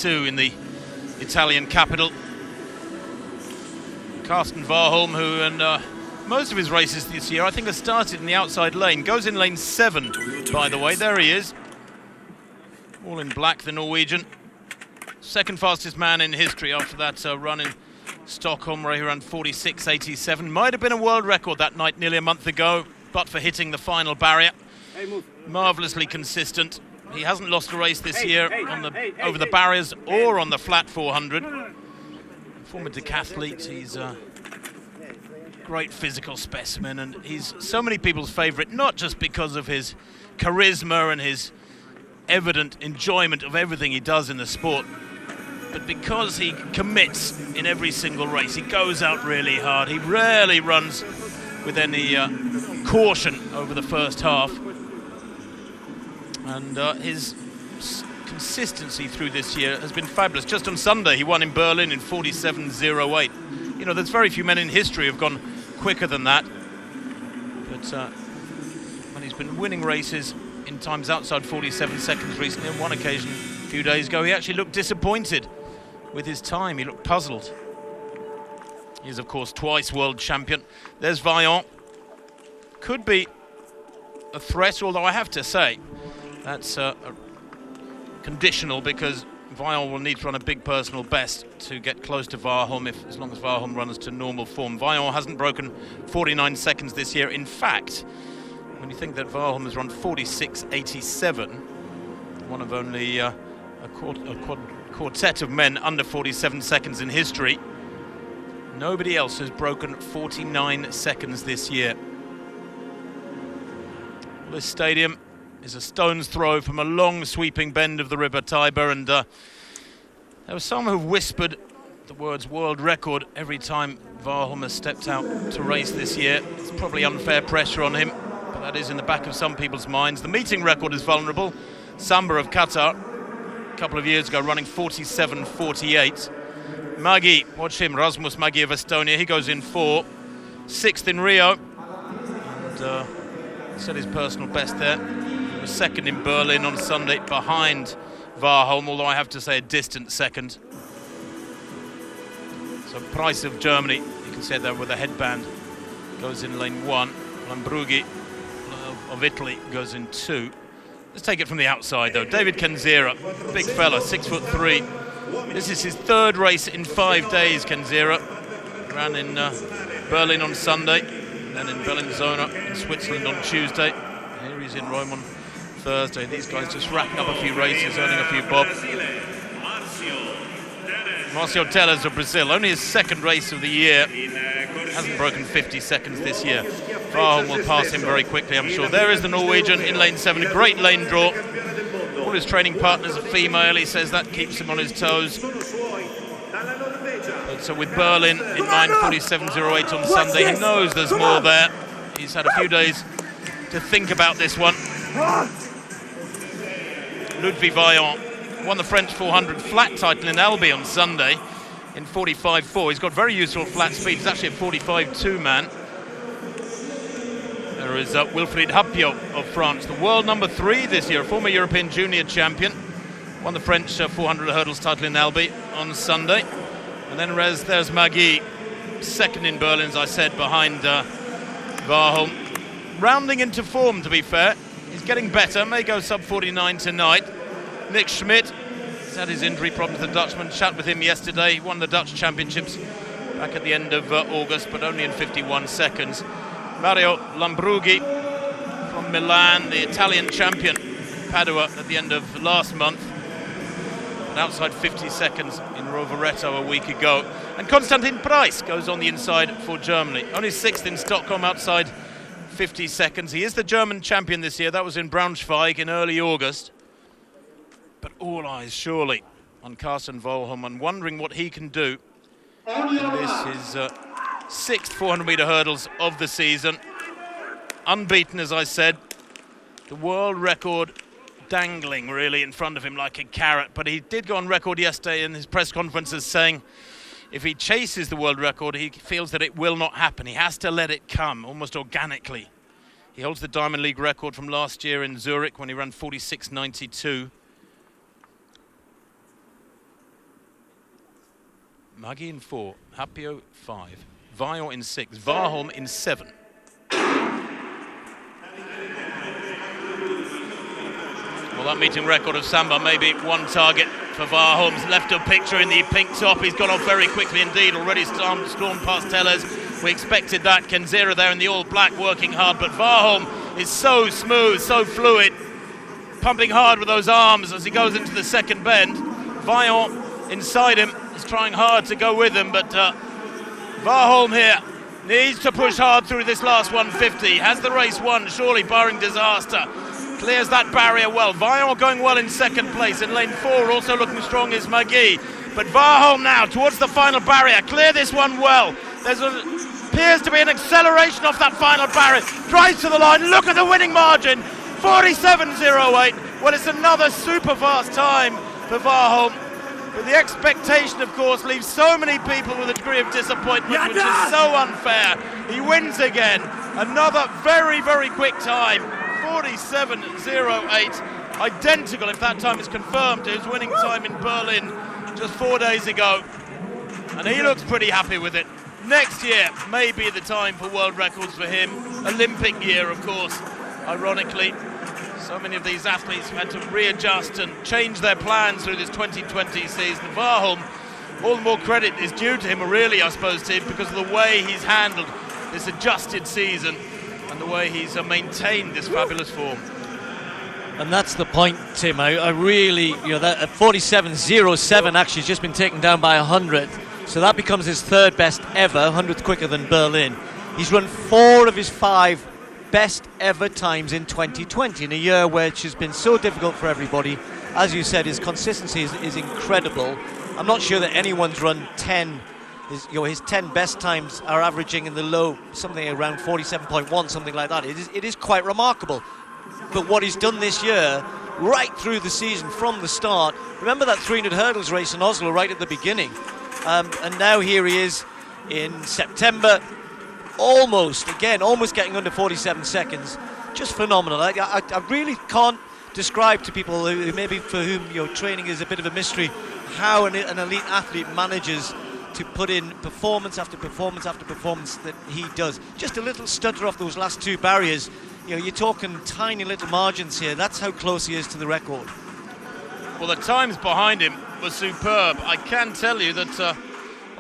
Two in the Italian capital. Karsten Warholm, who in most of his races this year, I think, has started in the outside lane. Goes in lane 7, by the way. There he is. All in black, the Norwegian. Second fastest man in history after that run in Stockholm, where he ran 46.87. Might have been a world record that night nearly a month ago, but for hitting the final barrier. Marvellously consistent. He hasn't lost a race this year over the barriers or on the flat 400. Former decathlete, he's a great physical specimen, and he's so many people's favourite, not just because of his charisma and his evident enjoyment of everything he does in the sport, but because he commits in every single race. He goes out really hard. He rarely runs with any caution over the first half. And his consistency through this year has been fabulous. Just on Sunday, he won in Berlin in 47.08. You know, there's very few men in history who've gone quicker than that. But when he's been winning races in times outside 47 seconds recently, on one occasion a few days ago, he actually looked disappointed with his time. He looked puzzled. He is, of course, twice world champion. There's Vaillant. Could be a threat, although I have to say, that's conditional, because Vaillant will need to run a big personal best to get close to Warholm, as long as Warholm runs to normal form. Vaillant hasn't broken 49 seconds this year. In fact, when you think that Warholm has run 46.87, one of only a quartet of men under 47 seconds in history, nobody else has broken 49 seconds this year. This stadium is a stone's throw from a long sweeping bend of the River Tiber, and there were some who whispered the words world record every time Warholm has stepped out to race this year. It's probably unfair pressure on him, but that is in the back of some people's minds. The meeting record is vulnerable. Samba of Qatar, a couple of years ago, running 47.48. Maggi, watch him, Rasmus Maggi of Estonia, he goes in 4. 6th in Rio, and set his personal best there. He was 2nd in Berlin on Sunday behind Warholm, although I have to say a distant 2nd. So Price of Germany, you can see it there with a headband, goes in lane 1. Lambrughi of Italy goes in 2. Let's take it from the outside though. David Kenzera, big fella, 6'3". This is his 3rd race in 5 days, Kenzera. Ran in Berlin on Sunday, then in Bellinzona in Switzerland on Tuesday. Here he's in Rome on Thursday. These guys just racking up a few races, earning a few bob. Marcio Teles of Brazil, only his 2nd race of the year. Hasn't broken 50 seconds this year. Warholm will pass him very quickly, I'm sure. There is the Norwegian in lane 7, a great lane draw. All his training partners are female, he says that keeps him on his toes. But so with Berlin in 9:47.08 on Sunday, he knows there's more there. He's had a few days to think about this one. Ludwig Vaillant won the French 400 flat title in Albi on Sunday in 45.4. He's got very useful flat speed. He's actually a 45.2 man. There is Wilfried Hapiot of France, the world number 3 this year, a former European junior champion. Won the French 400 hurdles title in Albi on Sunday. And then there's Maggi, 2nd in Berlin, as I said, behind Warholm. Rounding into form, to be fair. He's getting better, may go sub-49 tonight. Nick Schmidt, he's had his injury problems, the Dutchman. Chat with him yesterday. He won the Dutch Championships back at the end of August, but only in 51 seconds. Mario Lambrughi from Milan, the Italian champion, Padua at the end of last month. And outside 50 seconds in Rovereto a week ago. And Konstantin Price goes on the inside for Germany. Only 6th in Stockholm, outside 50 seconds. He is the German champion this year. That was in Braunschweig in early August. But all eyes surely on Karsten Warholm and wondering what he can do. And this is 6th 400-metre hurdles of the season. Unbeaten, as I said. The world record dangling really in front of him like a carrot, but he did go on record yesterday in his press conferences saying if he chases the world record, he feels that it will not happen. He has to let it come almost organically. He holds the Diamond League record from last year in Zurich when he ran 46.92. Maggi in 4, Hapio 5, Vaillant in 6, Warholm in 7. Well, that meeting record of Samba, maybe one target for Warholm's left of picture in the pink top. He's gone off very quickly indeed, already stormed past Tellers. We expected that. Kenzera there in the all black working hard, but Warholm is so smooth, so fluid, pumping hard with those arms as he goes into the second bend. Vaillant inside him is trying hard to go with him, but Warholm here needs to push hard through this last 150. Has the race won, surely, barring disaster. Clears that barrier well. Vaillant going well in second place. In lane 4, also looking strong is Maggi. But Warholm now towards the final barrier. Clear this one well. Appears to be an acceleration off that final barrier. Drives to the line. Look at the winning margin. 47.08. Well, it's another super fast time for Warholm. But the expectation, of course, leaves so many people with a degree of disappointment, which is so unfair. He wins again. Another very, very quick time. 47.08, identical, if that time is confirmed, to his winning time in Berlin just 4 days ago. And he looks pretty happy with it. Next year may be the time for world records for him. Olympic year, of course, ironically. So many of these athletes have had to readjust and change their plans through this 2020 season. Warholm, all the more credit is due to him, really, I suppose, Tim, because of the way he's handled this adjusted season and the way he's maintained this fabulous form. And that's the point, Tim. I really, that 47.07 actually has just been taken down by 100. So that becomes his third best ever, 100th quicker than Berlin. He's run 4 of his 5 best ever times in 2020, in a year which has been so difficult for everybody. As you said, his consistency is incredible. I'm not sure that anyone's run 10. His 10 best times are averaging in the low, something around 47.1, something like that. It is quite remarkable. But what he's done this year, right through the season, from the start, remember that 300 hurdles race in Oslo right at the beginning, and now here he is in September, almost getting under 47 seconds. Just phenomenal. I really can't describe to people who maybe for whom training is a bit of a mystery how an elite athlete manages to put in performance after performance after performance that he does. Just a little stutter off those last 2 barriers. You're talking tiny little margins here. That's how close he is to the record. Well, the times behind him were superb. I can tell you that,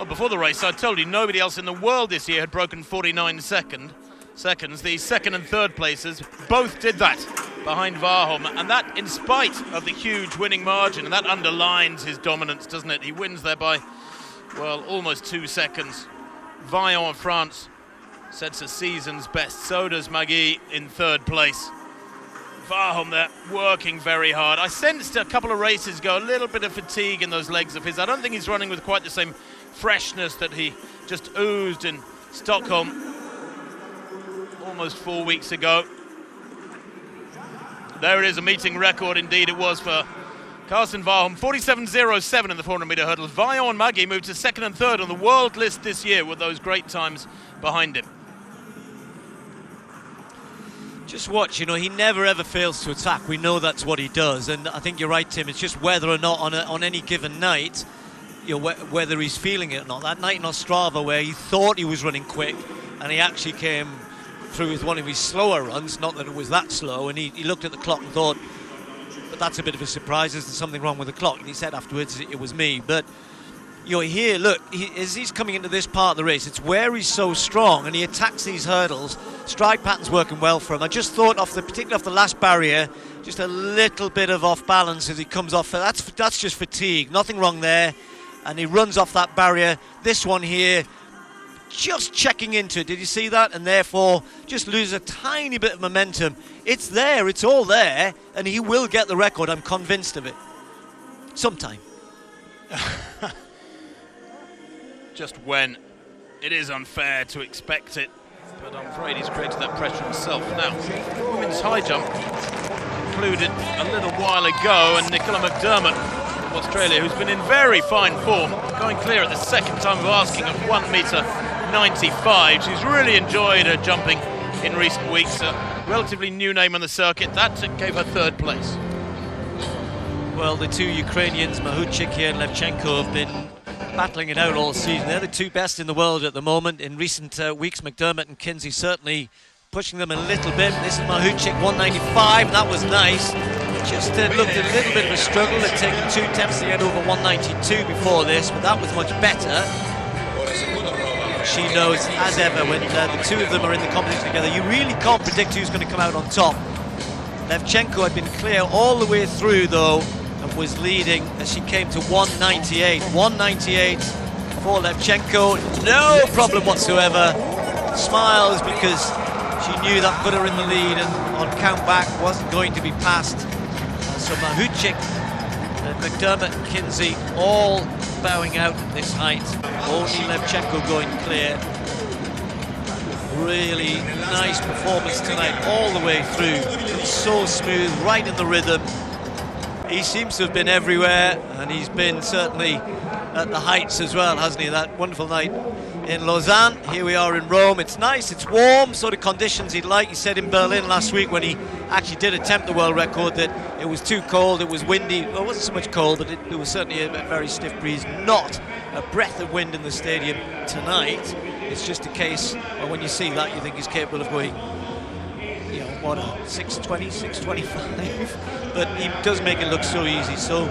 before the race, I told you nobody else in the world this year had broken 49 seconds. The second and third places both did that behind Warholm, and that in spite of the huge winning margin, and that underlines his dominance, doesn't it? He wins there by, well, almost 2 seconds. Vaillant of France sets a season's best. So does Maggi in third place. Warholm there working very hard. I sensed a couple of races ago a little bit of fatigue in those legs of his. I don't think he's running with quite the same freshness that he just oozed in Stockholm almost 4 weeks ago. There it is, a meeting record indeed it was for Carsten Warholm. 47.07 in the 400-meter hurdles. Vaillant and Maggi moved to second and third on the world list this year with those great times behind him. Just watch, he never ever fails to attack. We know that's what he does, and I think you're right, Tim. It's just whether or not on any given night, whether he's feeling it or not. That night in Ostrava where he thought he was running quick, and he actually came through with one of his slower runs, not that it was that slow, and he looked at the clock and thought, but that's a bit of a surprise, there's something wrong with the clock, and he said afterwards it was me. But here, look, as he's coming into this part of the race, it's where he's so strong and he attacks these hurdles. Stride pattern's working well for him. I just thought, particularly off the last barrier, just a little bit of off balance as he comes off. That's just fatigue, nothing wrong there. And he runs off that barrier. This one here, just checking into it. Did you see that? And therefore, just loses a tiny bit of momentum. It's there, it's all there, and he will get the record. I'm convinced of it. Sometime. Just when it is unfair to expect it, but I'm afraid he's created that pressure himself. Now, women's high jump concluded a little while ago, and Nicola McDermott of Australia, who's been in very fine form, going clear at the second time of asking at 1.95 m. She's really enjoyed her jumping in recent weeks. A relatively new name on the circuit. That gave her third place. Well, the 2 Ukrainians, Mahuchik here and Levchenko, have been battling it out all season. They're the two best in the world at the moment. In recent weeks, McDermott and Kinsey certainly pushing them a little bit. This is Mahuchik, 195, that was nice. Just looked a little bit of a struggle. They'd taken 2 attempts to get over 192 before this, but that was much better. She knows, as ever, when the two of them are in the competition together, you really can't predict who's going to come out on top. Levchenko had been clear all the way through, though, and was leading as she came to 198. 198 for Levchenko, no problem whatsoever. Smiles because she knew that put her in the lead, and on count back wasn't going to be passed. So Mahuchik, McDermott and Kinsey all bowing out at this height. Only Levchenko going clear. Really nice performance tonight all the way through. So smooth, right in the rhythm. He seems to have been everywhere, and he's been certainly at the heights as well, hasn't he? That wonderful night in Lausanne. Here we are in Rome. It's nice, it's warm, sort of conditions he'd like. He said in Berlin last week when he actually did attempt the world record that it was too cold, it was windy. Well, it wasn't so much cold, but it was certainly a very stiff breeze. Not a breath of wind in the stadium tonight. It's just a case of when you see that, you think he's capable of going, you know, what, 620, 625. But he does make it look so easy. So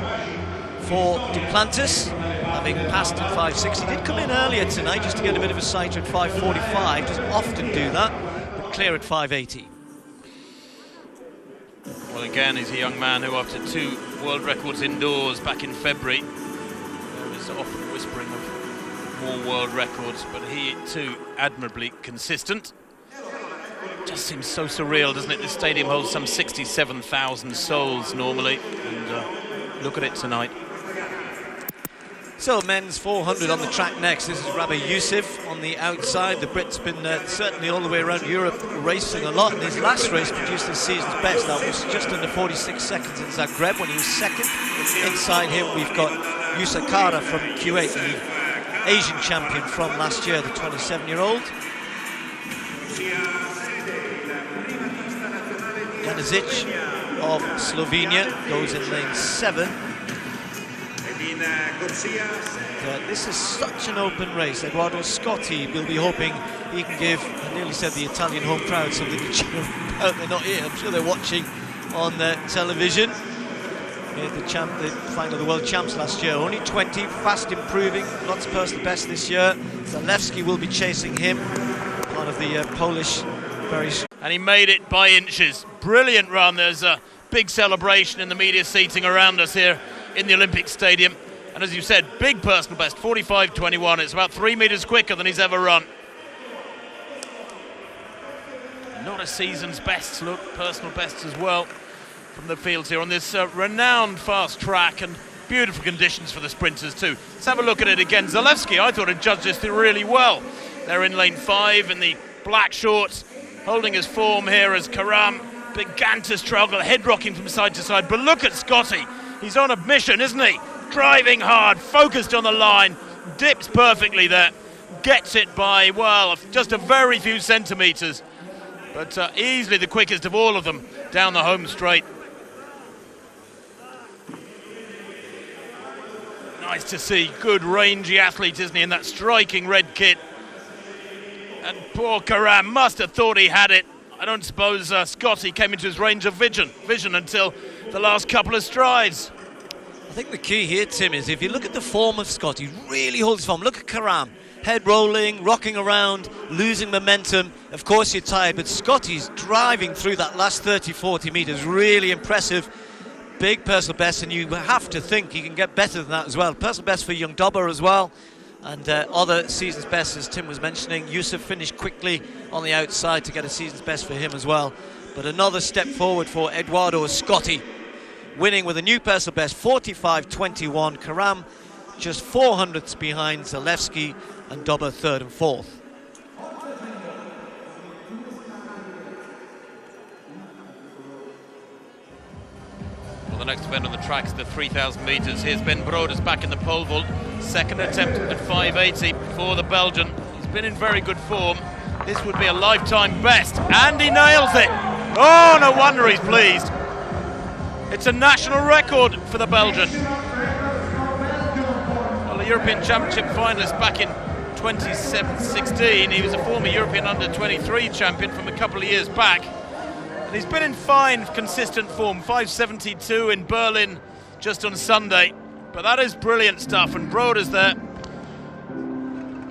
for Duplantis, having passed at 5.60, did come in earlier tonight just to get a bit of a sighter at 5.45. Doesn't often do that, but clear at 5.80. Well, again, he's a young man who, after 2 world records indoors back in February, there was often whispering of more world records, but he too admirably consistent. Just seems so surreal, doesn't it? This stadium holds some 67,000 souls normally, and look at it tonight. So men's 400 on the track next. This is Rabbi Youssef on the outside. The Brit's been certainly all the way around Europe racing a lot. In his last race produced his season's best. That was just under 46 seconds in Zagreb when he was second. Inside him we've got Yusa Kara from Kuwait, the Asian champion from last year, the 27-year-old. Janizic of Slovenia goes in lane 7. This is such an open race. Eduardo Scotti will be hoping he can give, I nearly said the Italian home crowd something to cheer about. They're not here, I'm sure they're watching on television. The final of the world champs last year, only 20, fast improving, lots of personal best this year. Zalewski will be chasing him, one of the Polish very... And he made it by inches. Brilliant run. There's a big celebration in the media seating around us here in the Olympic Stadium. And as you said, big personal best, 45.21. It's about 3 meters quicker than he's ever run. Not a season's best, look, personal best as well from the fields here on this renowned fast track, and beautiful conditions for the sprinters too. Let's have a look at it again. Zalewski, I thought, had judged this really well. They're in lane 5 in the black shorts, holding his form here as Karam began to struggle, head rocking from side to side. But look at Scotti. He's on a mission, isn't he? Driving hard, focused on the line, dips perfectly there, gets it by, well, just a very few centimetres, but easily the quickest of all of them down the home straight. Nice to see, good rangy athlete, isn't he, in that striking red kit. And poor Karam must have thought he had it. I don't suppose Scotti came into his range of vision until the last couple of strides. I think the key here, Tim, is if you look at the form of Scott, he really holds his form. Look at Karam, head rolling, rocking around, losing momentum. Of course you're tired, but Scotty's driving through that last 30-40 metres, really impressive. Big personal best, and you have to think he can get better than that as well. Personal best for young Dobber as well. And other season's best, as Tim was mentioning. Yusuf finished quickly on the outside to get a season's best for him as well. But another step forward for Eduardo Scotti, winning with a new personal best, 45.21. Karam just 400ths behind Zalewski, and Dobber third and fourth. Well, the next event on the track is the 3,000 metres. Here's Ben Broders back in the pole vault. Second attempt at 5.80 for the Belgian. He's been in very good form. This would be a lifetime best, and he nails it. Oh, no wonder he's pleased. It's a national record for the Belgian. Well, a European Championship finalist back in 2016. He was a former European under-23 champion from a couple of years back. And he's been in fine, consistent form. 5.72 in Berlin just on Sunday. But that is brilliant stuff, and Broder's there,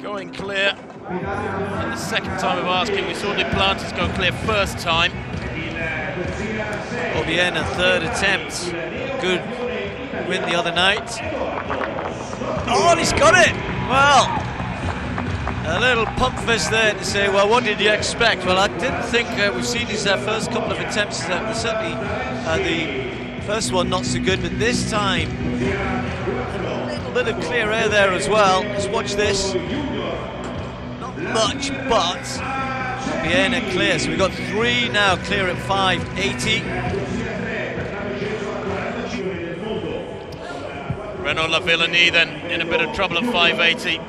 going clear. And the second time of asking, we saw Duplantis go clear first time. Obiena, third attempt. Good win the other night. Oh, and he's got it! Well, a little pump fist there to say, well, what did you expect? Well, I didn't think we've seen his first couple of attempts. Certainly the first one not so good, but this time, a little bit of clear air there as well. Let's watch this. Not much, but Obiena clear. So we've got 3 now clear at 5.80. Renaud Lavillenie then in a bit of trouble at 5.80.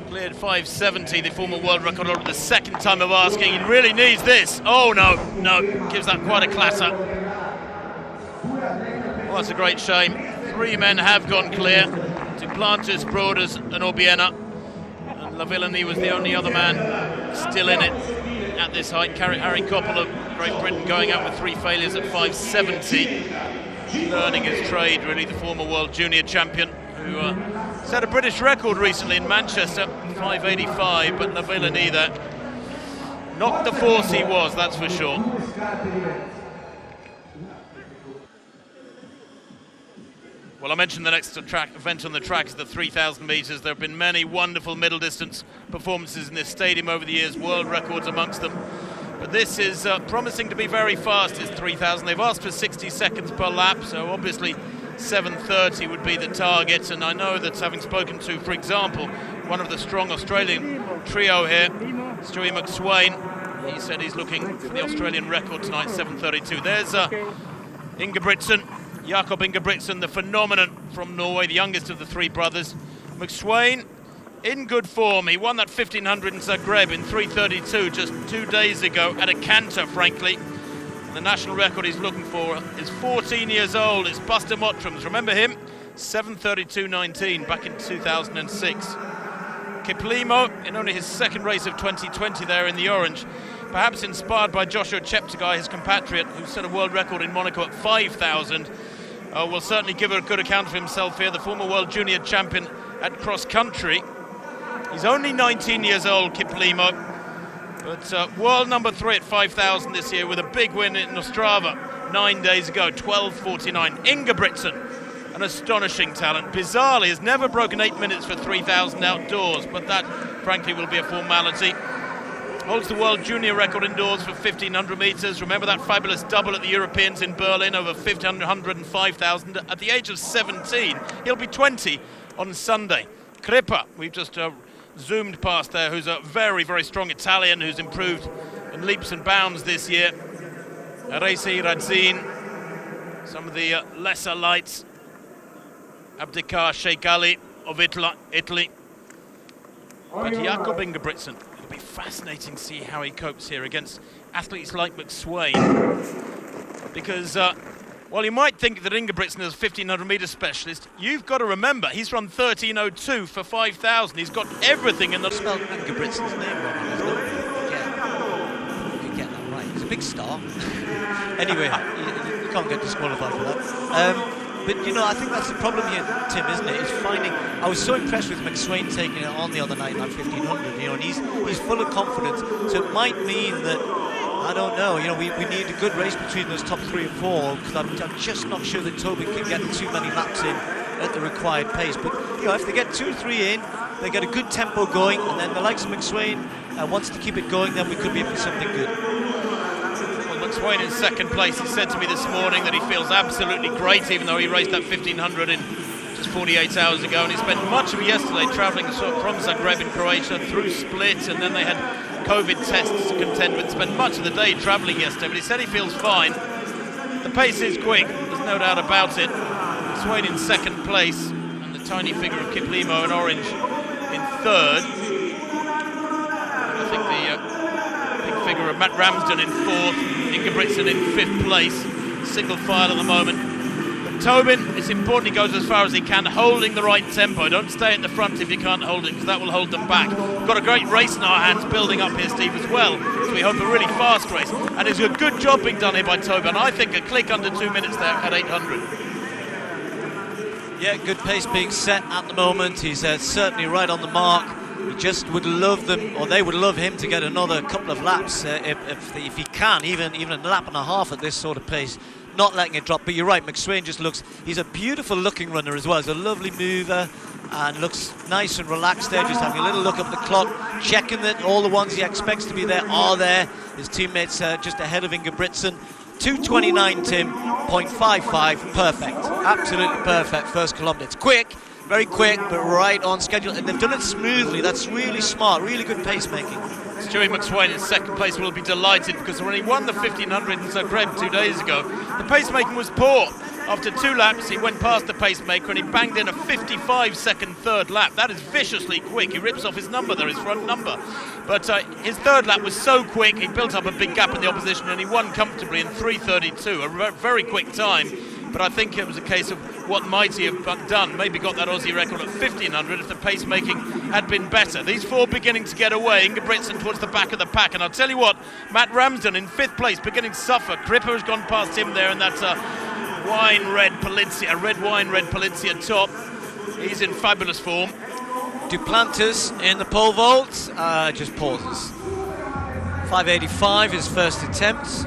Cleared 5.70, the former world record holder, the second time of asking. He really needs this. Oh, no, gives that quite a clatter. Well, that's a great shame. 3 men have gone clear. Duplantis, Broders and Obiena. And Lavillenie was the only other man still in it at this height. Harry Koppel of Great Britain going out with 3 failures at 5.70. Learning his trade, really, the former world junior champion, who set a British record recently in Manchester, 5.85, but Lavillenie there not the force he was, that's for sure. Well, I mentioned the next event on the track is the 3,000 metres. There have been many wonderful middle distance performances in this stadium over the years, world records amongst them. But this is promising to be very fast, it's 3,000. They've asked for 60 seconds per lap, so obviously 7:30 would be the target. And I know that, having spoken to, for example, one of the strong Australian trio here, Stewie McSweyn, he said he's looking for the Australian record tonight, 7:32. There's Ingebrigtsen, Jakob Ingebrigtsen, the phenomenon from Norway, the youngest of the 3 brothers. McSweyn in good form. He won that 1500 in Zagreb in 3:32 just 2 days ago at a canter, frankly. And the national record he's looking for is 14 years old. It's Buster Mottrams. Remember him? 7:32.19 back in 2006. Kiplimo in only his second race of 2020 there in the orange. Perhaps inspired by Joshua Cheptegei, his compatriot, who set a world record in Monaco at 5,000. Will certainly give a good account of himself here, the former world junior champion at cross country. He's only 19 years old, Kiplimo, but world number 3 at 5,000 this year with a big win in Ostrava 9 days ago, 12:49. Ingebrigtsen, an astonishing talent. Bizarrely, has never broken 8 minutes for 3,000 outdoors, but that, frankly, will be a formality. Holds the world junior record indoors for 1,500 metres. Remember that fabulous double at the Europeans in Berlin over 1,500 and 5,000 at the age of 17. He'll be 20 on Sunday. Crippa, we've just zoomed past there, who's a very, very strong Italian who's improved in leaps and bounds this year. Reci Radzin, some of the lesser lights. Abdikar Sheikh Ali of Italy. But Jakob Ingebrigtsen, it'll be fascinating to see how he copes here against athletes like McSweyn. Because while you might think that Ingebrigtsen is a 1,500 metre specialist, you've got to remember he's run 13:02 for 5,000. He's got everything in the... Spelled Ingebrigtsen's name wrong, isn't it? Yeah. You could get that right. He's a big star. Anyway, you can't get disqualified for that. But, you know, I think that's the problem here, Tim, isn't it? Is finding... I was so impressed with McSweyn taking it on the other night, that 1,500, you know, and he's full of confidence. So it might mean that, I don't know, you know, we need a good race between those top 3 and 4, because I'm just not sure that Toby can get too many laps in at the required pace. But, you know, if they get 2 or 3 in, they get a good tempo going, and then the likes of McSweyn wants to keep it going, then we could be in for something good. McSweyn in second place. He said to me this morning that he feels absolutely great, even though he raced that 1,500 in just 48 hours ago, and he spent much of yesterday travelling from Zagreb in Croatia through Split, and then they had COVID tests to contend with. Spent much of the day travelling yesterday, but he said he feels fine. The pace is quick, there's no doubt about it. McSweyn in second place, and the tiny figure of Kiplimo in orange in third. And I think the big figure of Matt Ramsden in fourth. Ingebrigtsen in 5th place, single file at the moment. Tobin, it's important he goes as far as he can, holding the right tempo. Don't stay at the front if you can't hold it, because that will hold them back. We've got a great race in our hands building up here, Steve, as well. So we hope a really fast race. And it's a good job being done here by Tobin. I think a click under 2 minutes there at 800. Yeah, good pace being set at the moment. He's certainly right on the mark. He just would love them, or they would love him to get another couple of laps if he can, even a lap and a half at this sort of pace. Not letting it drop, but you're right, McSwain just looks, he's a beautiful looking runner as well. He's a lovely mover and looks nice and relaxed there, just having a little look at the clock, checking that all the ones he expects to be there are there. His teammates just ahead of Ingebrigtsen. 2:29, Tim, 0.55, perfect, absolutely perfect first kilometre. It's quick, very quick, but right on schedule, and they've done it smoothly. That's really smart, really good pace making. Stewie McSwain in second place will be delighted, because when he won the 1500 in Zagreb 2 days ago, the pacemaking was poor. After 2 laps, he went past the pacemaker and he banged in a 55-second third lap. That is viciously quick. He rips off his number there, his front number. But his third lap was so quick, he built up a big gap in the opposition and he won comfortably in 3:32, a very quick time. But I think it was a case of what might he have done. Maybe got that Aussie record at 1500 if the pacemaking had been better. These 4 beginning to get away. Ingebrigtsen towards the back of the pack. And I'll tell you what, Matt Ramsden in 5th place, beginning to suffer. Cripper has gone past him there, and that's a wine-red Palencia, red wine-red Palencia top. He's in fabulous form. Duplantis in the pole vault, just pauses. 5:85 his first attempt.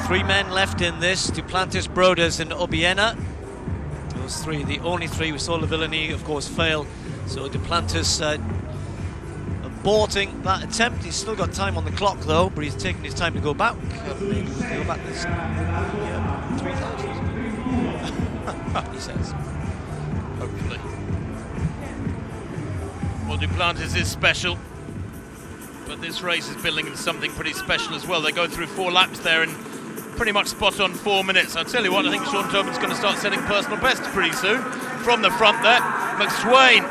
3 men left in this, Duplantis, Broders and Obiena. Those 3, the only 3. We saw Lavillenie, of course, fail. So Duplantis aborting that attempt. He's still got time on the clock, though, but he's taking his time to go back. Maybe go back this 3,000. He says. Hopefully. Well, Duplantis is special, but this race is building into something pretty special as well. They go through 4 laps there and pretty much spot on 4 minutes. I'll tell you what, I think Sean Tobin's going to start setting personal bests pretty soon. From the front there, McSwain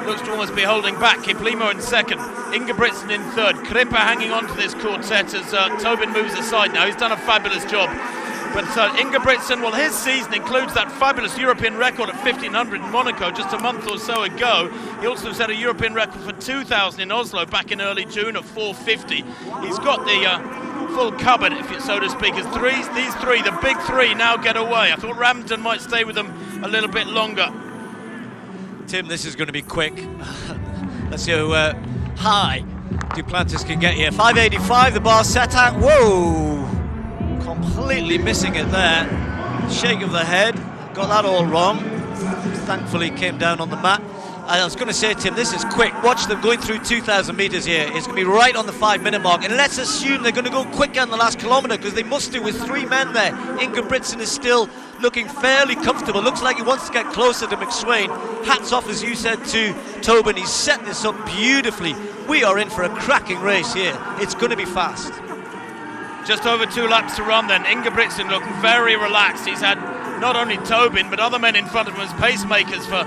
looks to almost be holding back. Kiplimo in second, Ingebrigtsen in third, Cripper hanging on to this quartet as Tobin moves aside now. He's done a fabulous job. But Ingebrigtsen, well, his season includes that fabulous European record at 1500 in Monaco just a month or so ago. He also set a European record for 2000 in Oslo back in early June of 450. He's got the full cupboard, if so to speak, as these 3, the big 3, now get away. I thought Ramsden might stay with them a little bit longer. Tim, this is going to be quick. Let's see how high Duplantis can get here. 5:85 the bar set at. Whoa! Completely missing it there. Shake of the head. Got that all wrong. Thankfully came down on the mat. I was going to say, Tim, this is quick. Watch them going through 2,000 metres here. It's going to be right on the 5-minute mark. And let's assume they're going to go quicker in the last kilometre, because they must do with 3 men there. Ingebrigtsen is still looking fairly comfortable. Looks like he wants to get closer to McSwain. Hats off, as you said, to Tobin. He's set this up beautifully. We are in for a cracking race here. It's going to be fast. Just over 2 laps to run then. Ingebrigtsen looked very relaxed. He's had not only Tobin, but other men in front of him as pacemakers for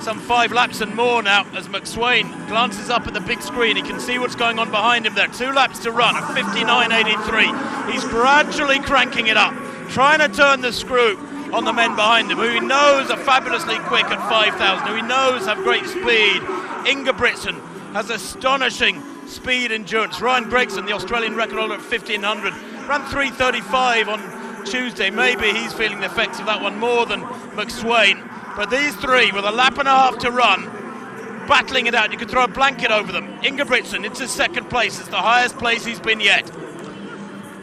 some 5 laps and more now, as McSwain glances up at the big screen. He can see what's going on behind him there. 2 laps to run at 59.83. He's gradually cranking it up, trying to turn the screw on the men behind him, who he knows are fabulously quick at 5,000, who he knows have great speed. Ingebrigtsen has astonishing speed endurance. Ryan Gregson, the Australian record holder at 1,500, ran 3:35 on Tuesday. Maybe he's feeling the effects of that one more than McSwain. But these 3, with a lap and a half to run, battling it out. You could throw a blanket over them. Ingebrigtsen into second place. It's the highest place he's been yet.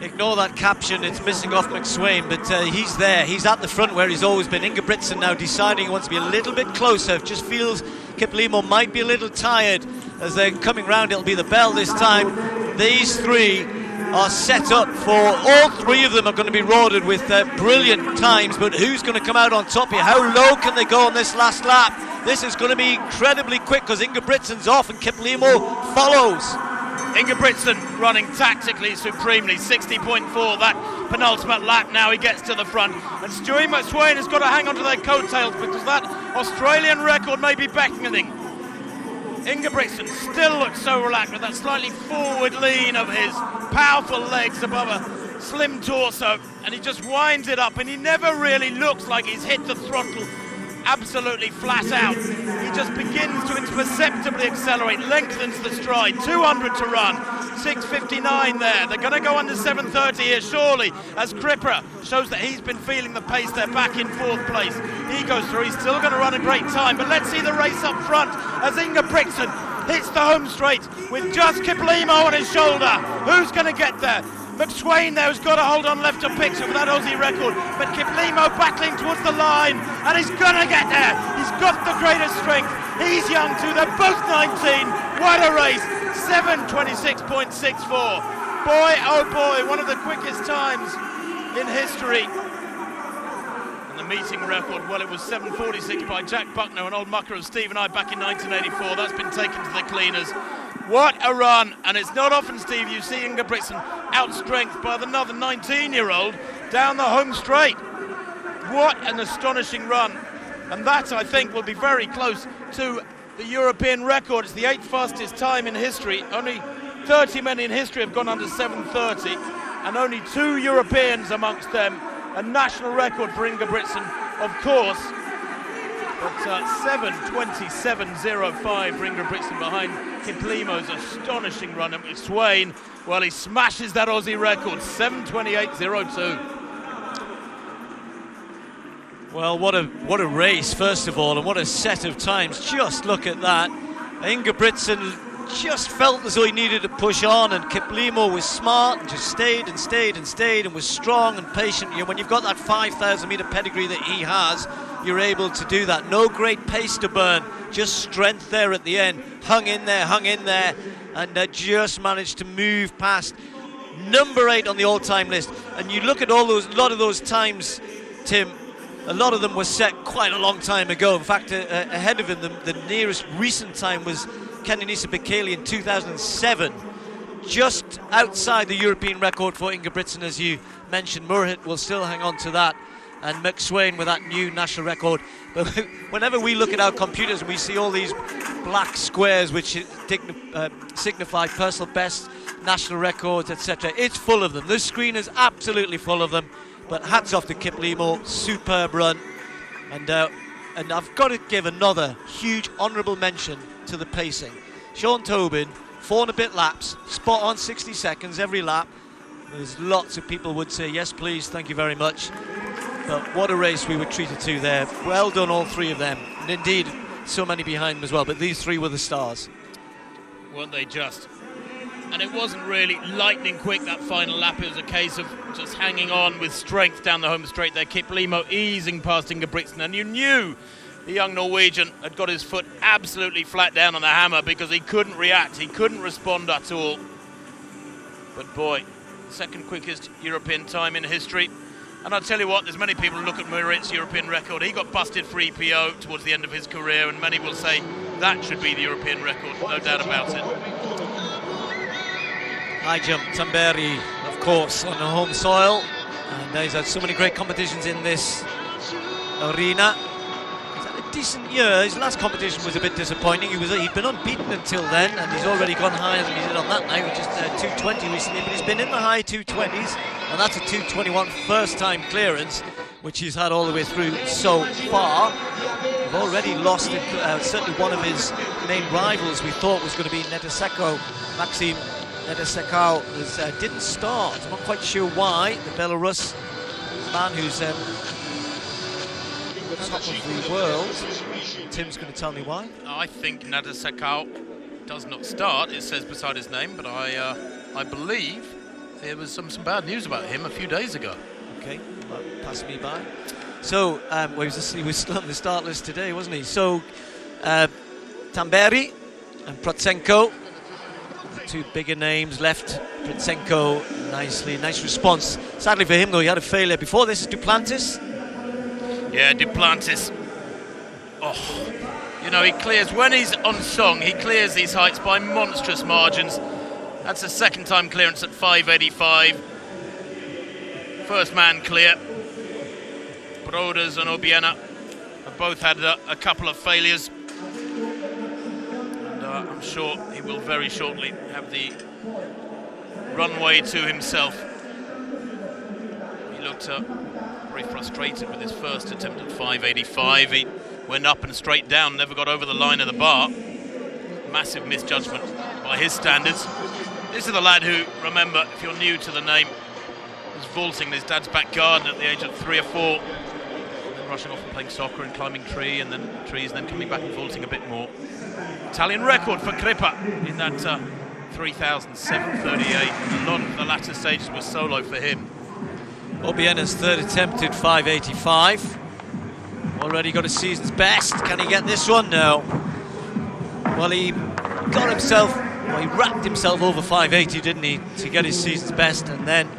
Ignore that caption, it's missing off McSwain, but he's there. He's at the front where he's always been. Ingebrigtsen now deciding he wants to be a little bit closer. Just feels Kiplimo might be a little tired as they're coming round. It'll be the bell this time. These 3 are set up for, all 3 of them are going to be rewarded with brilliant times, but who's going to come out on top here? How low can they go on this last lap? This is going to be incredibly quick, because Ingebrigtsen's off and Kiplimo follows. Ingebrigtsen running tactically supremely, 60.4 that penultimate lap. Now he gets to the front, and Stewie McSwain has got to hang on to their coattails, because that Australian record may be beckoning. Ingebrigtsen still looks so relaxed with that slightly forward lean of his powerful legs above slim torso, and he just winds it up, and he never really looks like he's hit the throttle absolutely flat out. He just begins to imperceptibly accelerate, lengthens the stride, 200 to run, 6:59 there. They're going to go under 7:30 here, surely, as Kripper shows that he's been feeling the pace. They're back in 4th place. He goes through, he's still going to run a great time, but let's see the race up front as Ingebrigtsen hits the home straight with just Kiplimo on his shoulder. Who's going to get there? McSwain there has got to hold on left to picture for that Aussie record, but Kiplimo battling towards the line, and he's going to get there. He's got the greatest strength. He's young too. They're both 19. What a race. 7:26.64. Boy, oh boy, one of the quickest times in history. And the meeting record, well, it was 7:46 by Jack Buckner, an old mucker of Steve and I back in 1984. That's been taken to the cleaners. What a run, and it's not often, Steve, you see Ingebrigtsen outstrengthed by another 19-year-old down the home straight. What an astonishing run, and that, I think, will be very close to the European record. It's the 8th fastest time in history. Only 30 men in history have gone under 7:30, and only 2 Europeans amongst them. A national record for Ingebrigtsen, of course. But 7:27.05 for Ingebrigtsen behind Kiplimo's astonishing run. And McSwain, well, he smashes that Aussie record, 7:28.02. Well, what a race, first of all, and what a set of times. Just look at that. Ingebrigtsen just felt as though he needed to push on, and Kiplimo was smart and just stayed and stayed and stayed and was strong and patient. You know, when you've got that 5,000 metre pedigree that he has, you're able to do that. No great pace to burn, just strength there at the end. Hung in there, and just managed to move past number 8 on the all-time list. And you look at a lot of those times, Tim, a lot of them were set quite a long time ago. In fact, ahead of him, the nearest recent time was Kenenisa Bekele in 2007, just outside the European record for Ingebrigtsen, as you mentioned. Murhit will still hang on to that, and McSwain with that new national record. But whenever we look at our computers and we see all these black squares which signify personal best, national records, etc., it's full of them. This screen is absolutely full of them. But hats off to Kiplimo, superb run. And I've got to give another huge honourable mention to the pacing. Sean Tobin, 4 and a bit laps, spot on 60 seconds every lap. There's lots of people would say, yes please, thank you very much. But what a race we were treated to there. Well done, all 3 of them. And indeed, so many behind them as well, but these 3 were the stars. Weren't they just? And it wasn't really lightning quick, that final lap. It was a case of just hanging on with strength down the home straight there. Kiplimo easing past Ingebrigtsen, and you knew the young Norwegian had got his foot absolutely flat down on the hammer because he couldn't react, he couldn't respond at all. But boy, second quickest European time in history. And I'll tell you what, there's many people who look at Murhit's European record. He got busted for EPO towards the end of his career, and many will say that should be the European record, no doubt about it. High jump, Tamberi, of course, on the home soil. And he's had so many great competitions in this arena. He's had a decent year. His last competition was a bit disappointing. He'd been unbeaten until then, and he's already gone higher than he did on that night, which is 220 recently. But he's been in the high 220s, and that's a 221 first-time clearance, which he's had all the way through so far. We've already lost it, certainly one of his main rivals we thought was going to be Nedesekau, Maxim Nedesekau didn't start. I'm not quite sure why. The Belarus man who's top of the world. Tim's going to tell me why. I think Nedesekau does not start. It says beside his name, but I believe there was some bad news about him a few days ago. Okay, well, pass me by. So he was still on the start list today, wasn't he? So Tamberi and Protsenko. 2 bigger names left. Protsenko, nice response. Sadly for him though, he had a failure before this. Is Duplantis. Yeah, Duplantis. Oh, you know, he clears, when he's on song, he clears these heights by monstrous margins. That's a second time clearance at 5:85. First man clear. Broders and Obiena have both had a couple of failures. I'm sure he will very shortly have the runway to himself. got very frustrated with his first attempt at 585. He went up and straight down, never got over the line of the bar. Massive misjudgment by his standards. This is the lad who, remember, if you're new to the name, was vaulting in his dad's back garden at the age of 3 or 4, and then rushing off and playing soccer and climbing trees, and then coming back and vaulting a bit more. Italian record for Crippa in that 3,738. A lot of the latter stages were solo for him. Obiena's third attempt at 585. Already got a season's best. Can he get this one? No. Well, he got himself, well, he wrapped himself over 580, didn't he, to get his season's best, and then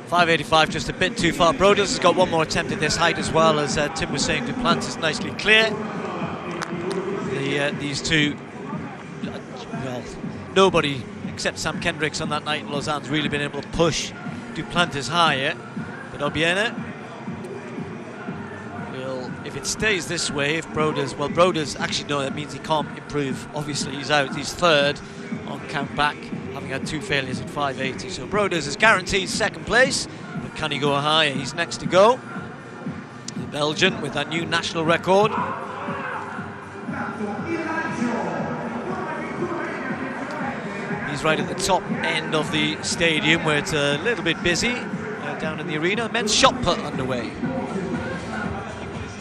585 just a bit too far. Broders has got one more attempt at this height as well, as Tim was saying. Duplantis nicely clear. These two, well, nobody except Sam Kendricks on that night in Lausanne's really been able to push Duplantis higher, but Obiena will, if it stays this way, if Broders, well, Broders, actually no, that means he can't improve. Obviously he's out, he's third on count back, having had 2 failures at 580. So Broders is guaranteed second place, but can he go higher? He's next to go. The Belgian with that new national record. He's right at the top end of the stadium where it's a little bit busy down in the arena. Men's shot put underway.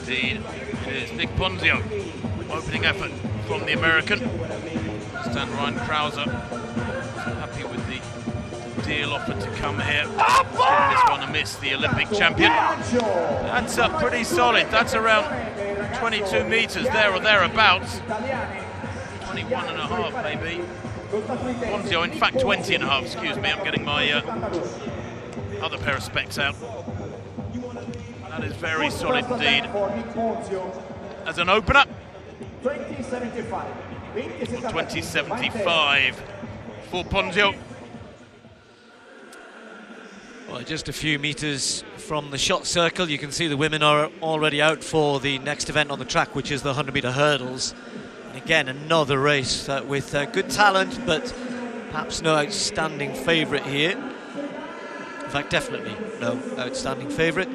Indeed, it is Nick Ponzio. Opening effort from the American. Stan Ryan Krauser happy with the deal offered to come here. Giving this one a miss, the Olympic champion. That's pretty solid. That's around 22 metres there or thereabouts. 21 and a half maybe. Ponzio, in fact 20 and a half, excuse me, I'm getting my other pair of specs out. That is very solid indeed. As an opener, 2075 for Ponzio. Well, just a few metres from the shot circle, you can see the women are already out for the next event on the track, which is the 100-metre hurdles. And again, another race with good talent, but perhaps no outstanding favourite here. In fact, definitely no outstanding favourite.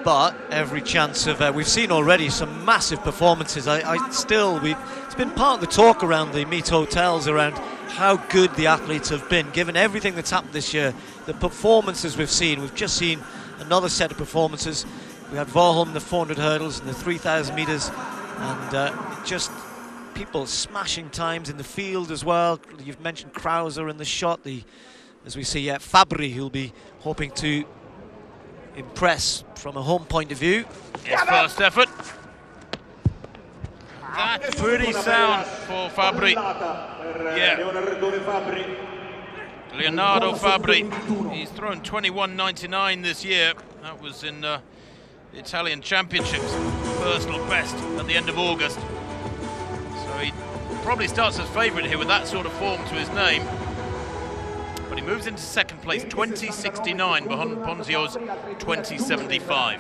But every chance of we've seen already some massive performances. It's been part of the talk around the meet hotels around how good the athletes have been, given everything that's happened this year. The performances we've just seen another set of performances. We had Varholm, the 400 hurdles and the 3,000 metres, and just people smashing times in the field as well. You've mentioned Krauser in the shot. As we see, Fabri, who'll be hoping to impress from a home point of view. His first effort. That's pretty sound for Fabri. Yeah. Leonardo Fabri. He's thrown 21.99 this year. That was in the Italian Championships. Personal best at the end of August. So he probably starts as favourite here with that sort of form to his name. But he moves into second place, 20.69 behind Ponzio's 20.75.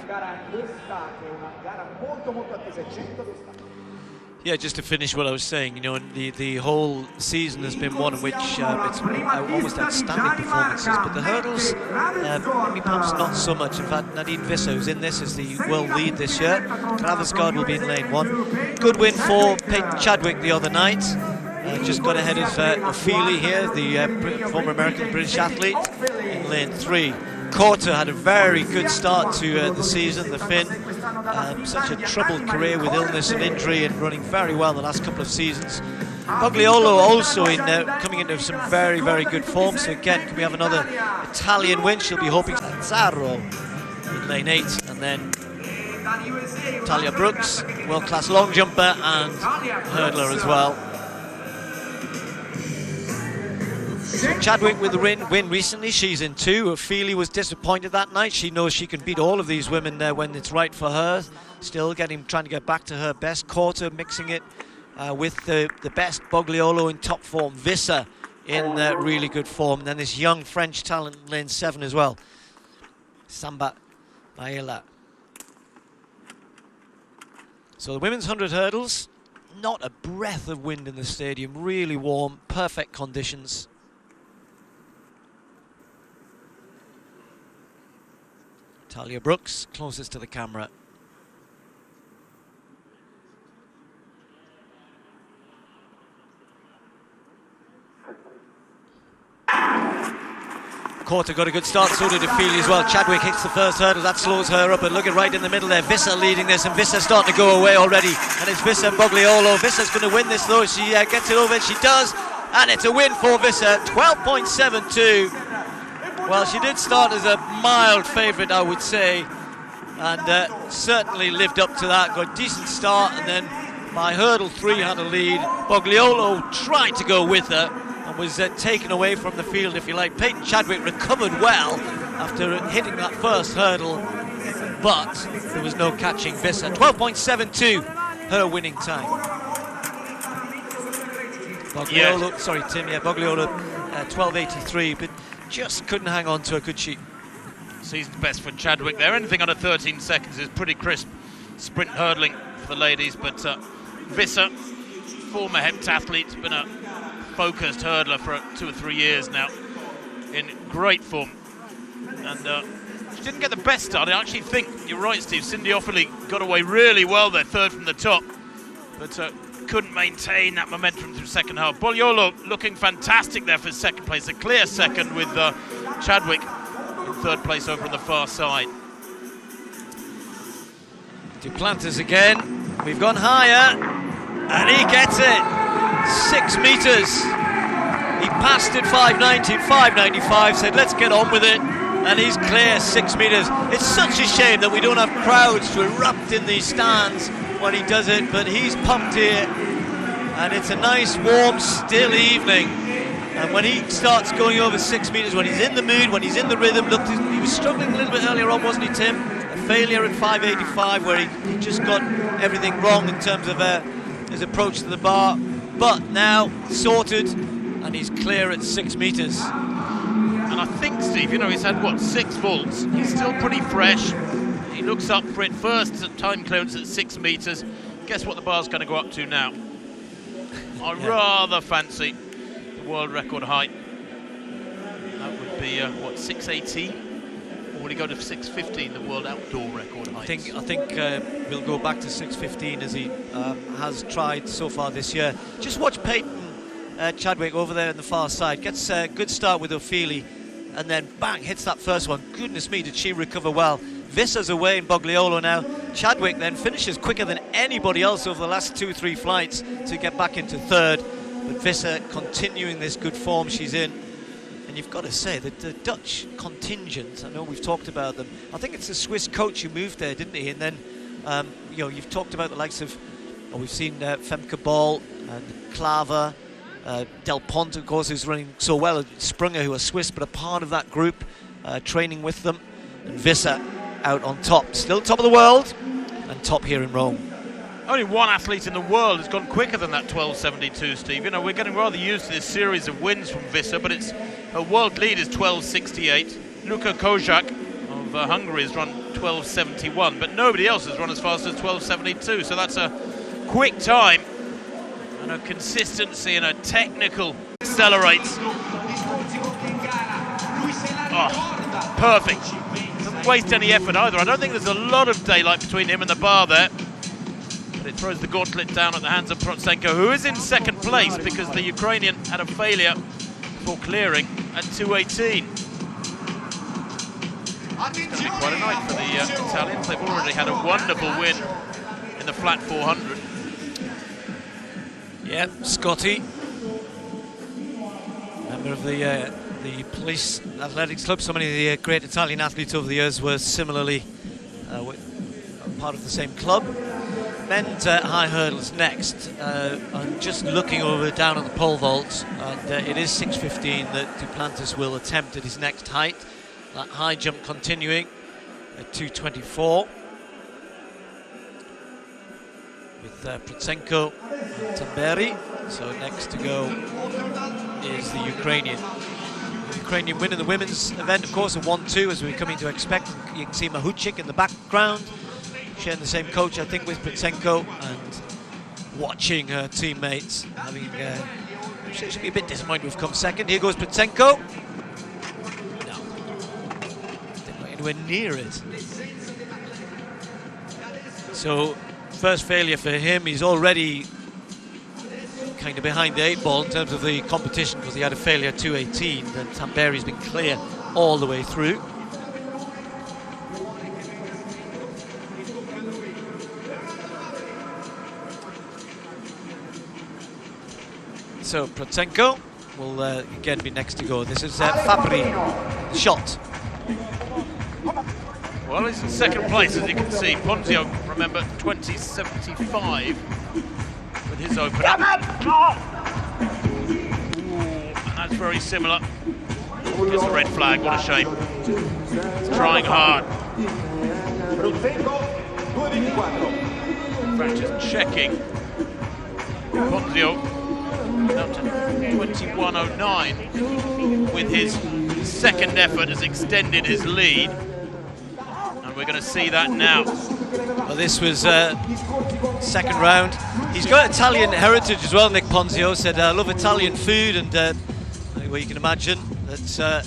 Yeah, just to finish what I was saying, you know, the whole season has been one in which it's almost outstanding performances, but the hurdles, maybe perhaps not so much. In fact, Nadine Visser, who's in this, is the world lead this year. Gravesgard will be in lane 1. Good win for Peyton Chadwick the other night. Just got ahead of Ofili here, the former American British athlete, in lane 3. Korte had a very good start to the season, the Finn. Such a troubled career with illness and injury, and running very well the last couple of seasons. Bogliolo also coming into some very, very good form. So again, can we have another Italian win? She'll be hoping. Zarro in lane 8, and then Talia Brooks, world-class long jumper and hurdler as well. So Chadwick with the win recently, she's in 2. Ofili was disappointed that night. She knows she can beat all of these women when it's right for her. Still trying to get back to her best. Korte mixing it with the best. Bogliolo in top form. Visser in really good form. And then this young French talent in lane 7 as well. Samba Maela. So the women's 100 hurdles, not a breath of wind in the stadium. Really warm, perfect conditions. Talia Brooks, closest to the camera. Quarter got a good start, so did Ophelia as well. Chadwick hits the first hurdle, that slows her up, and look at right in the middle there, Visser leading this, and Visser starting to go away already, and it's Visser and Bogliolo. Visser's going to win this though, she gets it over, she does, and it's a win for Visser, 12.72. Well, she did start as a mild favourite, I would say, and certainly lived up to that, got a decent start, and then by hurdle 3 had a lead. Bogliolo tried to go with her, and was taken away from the field, if you like. Peyton Chadwick recovered well after hitting that first hurdle, but there was no catching Visser. 12.72, her winning time. Bogliolo, sorry Tim, Bogliolo 12.83, but just couldn't hang on to her, could she? Season's best for Chadwick there. Anything under 13 seconds is pretty crisp sprint hurdling for the ladies, but Visser, former heptathlete, been a focused hurdler for 2 or 3 years now, in great form, and she didn't get the best start. I actually think you're right, Steve. Cindy Offaly got away really well there, third from the top, but couldn't maintain that momentum through the second half. Bogliolo looking fantastic there for second place, a clear second, with Chadwick in third place over on the far side. Duplantis again, we've gone higher, and he gets it. 6 meters. He passed at 5.90, 5.95, said let's get on with it, and he's clear 6 meters. It's such a shame that we don't have crowds to erupt in these stands when he does it, but he's pumped here, and it's a nice warm still evening, and when he starts going over 6 meters, when he's in the mood, when he's in the rhythm, look, he was struggling a little bit earlier on, wasn't he, Tim? A failure at 5.85 where he just got everything wrong in terms of his approach to the bar. But now sorted, and he's clear at 6 meters. And I think, Steve, he's had, 6 vaults. He's still pretty fresh. He looks up for it first at time clearance at 6 meters. Guess what the bar's going to go up to now? I rather fancy the world record height. That would be, 6.18? Or will he go to 6.15, the world outdoor record height? I think we'll go back to 6.15 as he has tried so far this year. Just watch Peyton Chadwick over there on the far side. Gets a good start with Ophelia, and then bang, hits that first one. Goodness me, did she recover well. Visser's away in Bogliolo now. Chadwick then finishes quicker than anybody else over the last 2-3 flights to get back into third. But Visser continuing this good form she's in. And you've got to say that the Dutch contingent, I know we've talked about them, I think it's the Swiss coach who moved there, didn't he? And then, you've talked about the likes of, we've seen Femke Ball and Klaver, Del Pont, of course, who's running so well, Sprunger, who are Swiss, but a part of that group, training with them. And Visser out on top, still top of the world, and top here in Rome. Only one athlete in the world has gone quicker than that 12.72, Steve. We're getting rather used to this series of wins from Visser, but her world lead is 12.68. Luka Kozak of Hungary has run 12.71, but nobody else has run as fast as 12.72. So that's a quick time, and a consistency and a technical accelerates. Oh, perfect. Doesn't waste any effort either. I don't think there's a lot of daylight between him and the bar there. But it throws the gauntlet down at the hands of Protsenko, who is in second place because the Ukrainian had a failure before clearing at 2.18. It's going to be quite a night for the Italians. They've already had a wonderful win in the flat 400. Yeah, Scotty, member of the Police Athletics Club. So many of the great Italian athletes over the years were similarly part of the same club. Men's high hurdles next. I'm just looking over down at the pole vault, and it is 6.15 that Duplantis will attempt at his next height. That high jump continuing at 2.24 with Protsenko and Tamberi. So next to go is the Ukrainian. The Ukrainian win in the women's event, of course, a 1-2 as we're coming to expect. You can see Mahuchik in the background, sharing the same coach, I think, with Protsenko, and watching her teammates having. She should be a bit disappointed we've come second. Here goes Protsenko. No, didn't go anywhere near it. So, first failure for him. He's already kind of behind the 8 ball in terms of the competition because he had a failure 2:18. Then Tamberi's been clear all the way through. So Protsenko will again be next to go. This is Fabry shot. Well, he's in second place, as you can see. Ponzio, remember, 2075 with his opener. And that's very similar. Just a red flag, what a shame. He's trying hard. Francis checking. Ponzio up to 21.09 with his second effort, has extended his lead. And we're going to see that now. Well, this was second round. He's got Italian heritage as well, Nick Ponzio. Said, I love Italian food, and well, you can imagine that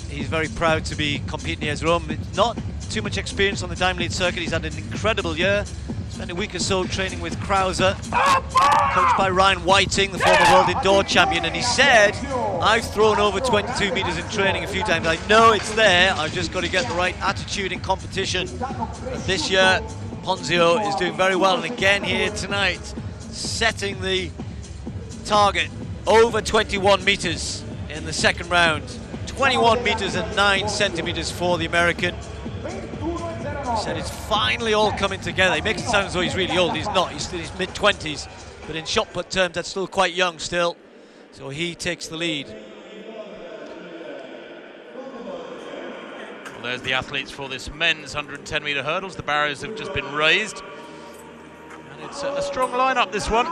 he's very proud to be competing here as Rome. Not too much experience on the Diamond League circuit. He's had an incredible year. Spent a week or so training with Krauser, coached by Ryan Whiting, the former world indoor champion, and he said, I've thrown over 22 meters in training a few times. I know it's there, I've just got to get the right attitude in competition. And this year, Ponzio is doing very well, and again here tonight, setting the target over 21 meters in the second round. 21 meters and 9 centimeters for the American. He said it's finally all coming together. He makes it sound as though he's really old. He's not. He's still in his mid-20s. But in shot put terms, that's still quite young still. So he takes the lead. Well, there's the athletes for this men's 110-meter hurdles. The barriers have just been raised. And it's a strong lineup, this one.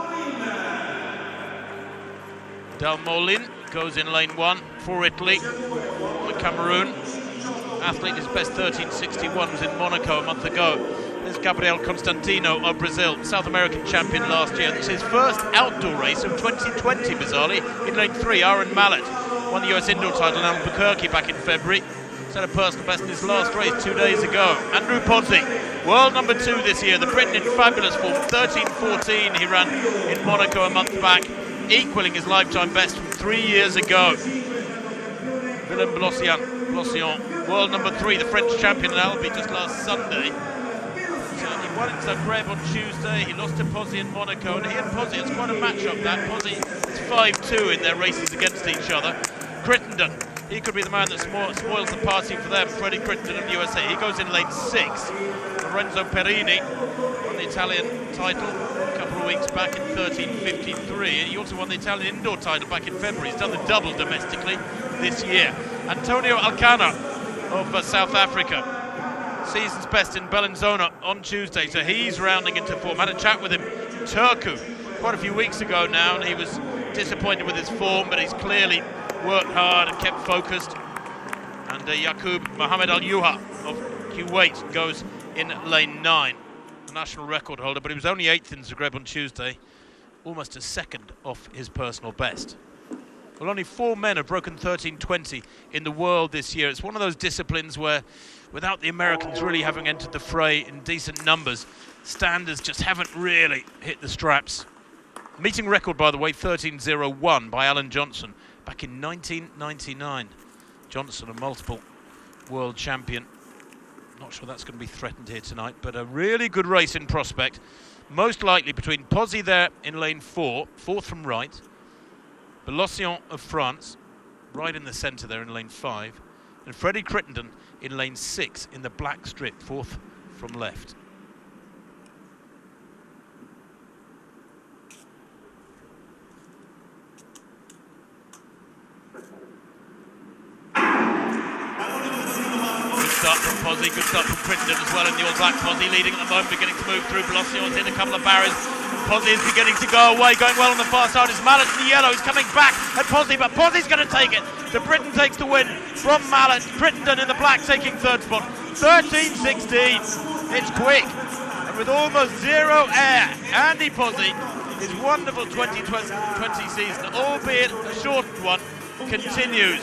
Dalmolin goes in lane 1 for Italy. For Cameroon. Athlete, his best 13.61 was in Monaco a month ago. There's Gabriel Constantino of Brazil, South American champion last year. It's his first outdoor race of 2020, bizarrely. In lane 3, Aaron Mallet won the US indoor title in Albuquerque back in February. Set a personal best in his last race 2 days ago. Andrew Pozzi, world number 2 this year. The Briton in fabulous form, 13.14 he ran in Monaco a month back, equaling his lifetime best from 3 years ago. Willem Blossian, world number 3, the French champion in Albi just last Sunday. So he won in Zagreb on Tuesday. He lost to Pozzi in Monaco, and he and Pozzi, it's quite a match-up that. Pozzi is 5-2 in their races against each other. Crittenden, he could be the man that spoils the party for them. Freddie Crittenden of the USA, he goes in lane 6. Lorenzo Perini won the Italian title a couple of weeks back in 13.53, and he also won the Italian indoor title back in February. He's done the double domestically this year. Antonio Alcana of South Africa, season's best in Bellinzona on Tuesday, so he's rounding into form. Had a chat with him, Turku, quite a few weeks ago now, and he was disappointed with his form, but he's clearly worked hard and kept focused. And Yaqub Mohamed Al-Yuha of Kuwait goes in lane 9, the national record holder, but he was only 8th in Zagreb on Tuesday, almost a second off his personal best. Well, only 4 men have broken 13.20 in the world this year. It's one of those disciplines where, without the Americans really having entered the fray in decent numbers, standards just haven't really hit the straps. Meeting record, by the way, 13.01 by Alan Johnson back in 1999. Johnson, a multiple world champion. Not sure that's going to be threatened here tonight, but a really good race in prospect. Most likely between Pozzi there in lane 4, 4th from right. Belossian of France, right in the centre there in lane 5. And Freddie Crittenden in lane 6 in the black strip, 4th from left. Good start from Pozzi, good start from Crittenden as well in the all-black. Pozzi leading at the moment, beginning to move through. Belossian's in a couple of barriers. Pozzi is beginning to go away, going well on the far side. It's Mallet in the yellow, he's coming back at Pozzi, but Pozzi's going to take it. The Briton takes the win from Mallet. Crittenden in the black taking 3rd spot. 13.16. It's quick. And with almost zero air, Andy Pozzi, his wonderful 2020 season, albeit a shortened one, continues.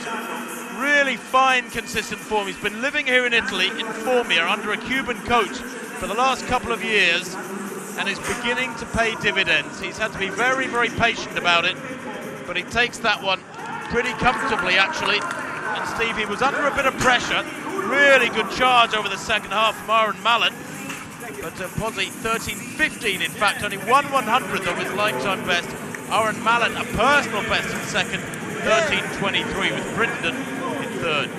Really fine, consistent form. He's been living here in Italy, in Formia, under a Cuban coach for the last couple of years. and is beginning to pay dividends. He's had to be very, very patient about it, but he takes that one pretty comfortably, actually. And Stevie was under a bit of pressure. Really good charge over the second half from Aaron Mallet. But Pozzi 13.15, in fact, only 1/100th of his lifetime best. Aaron Mallet, a personal best in second, 13.23, with Crittenden in third.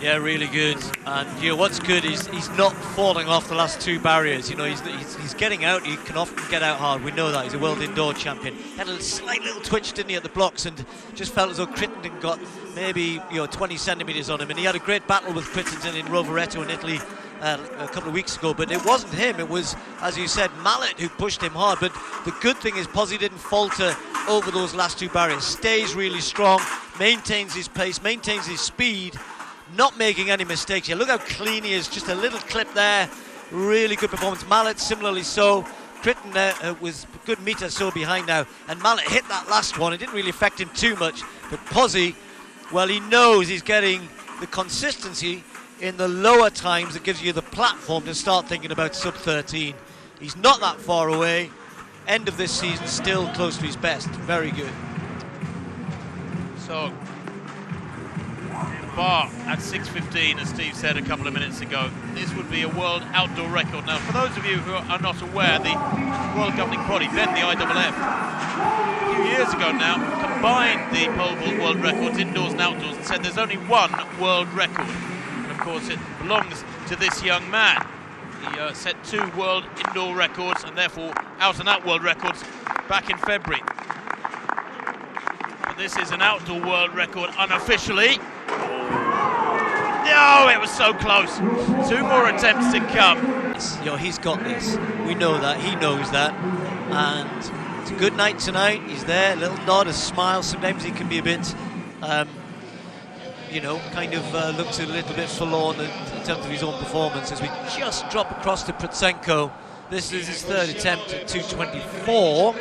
Yeah, really good. And you know what's good is he's not falling off the last two barriers. You know, he's getting out. He can often get out hard. We know that. He's a world indoor champion. Had a slight little twitch, didn't he, at the blocks, and just felt as though Crittenden got maybe 20 centimetres on him. And he had a great battle with Crittenden in Rovereto in Italy a couple of weeks ago. But it wasn't him. It was, as you said, Mallet who pushed him hard. But the good thing is Pozzi didn't falter over those last two barriers. Stays really strong, maintains his pace, maintains his speed, not making any mistakes here. Look how clean he is, just a little clip there. Really good performance. Mallet similarly so. Crittenden was a good metre so behind now, and Mallet hit that last one. It didn't really affect him too much, but Pozzi, well, he knows he's getting the consistency in the lower times that gives you the platform to start thinking about sub 13. He's not that far away. End of this season still close to his best. Very good. So bar at 6.15, as Steve said a couple of minutes ago. This would be a world outdoor record. Now, for those of you who are not aware, the world governing body, then the IAAF, a few years ago now, combined the pole vault world records, indoors and outdoors, and said there's only one world record. And of course, it belongs to this young man. He set 2 world indoor records, and therefore out-and-out world records back in February. But this is an outdoor world record unofficially. No, it was so close. 2 more attempts to come. He's got this. We know that. He knows that. And it's a good night tonight. He's there, a little nod, a smile. Sometimes he can be a bit, looks a little bit forlorn in terms of his own performance as we just drop across to Protsenko. This is his 3rd attempt at 2.24.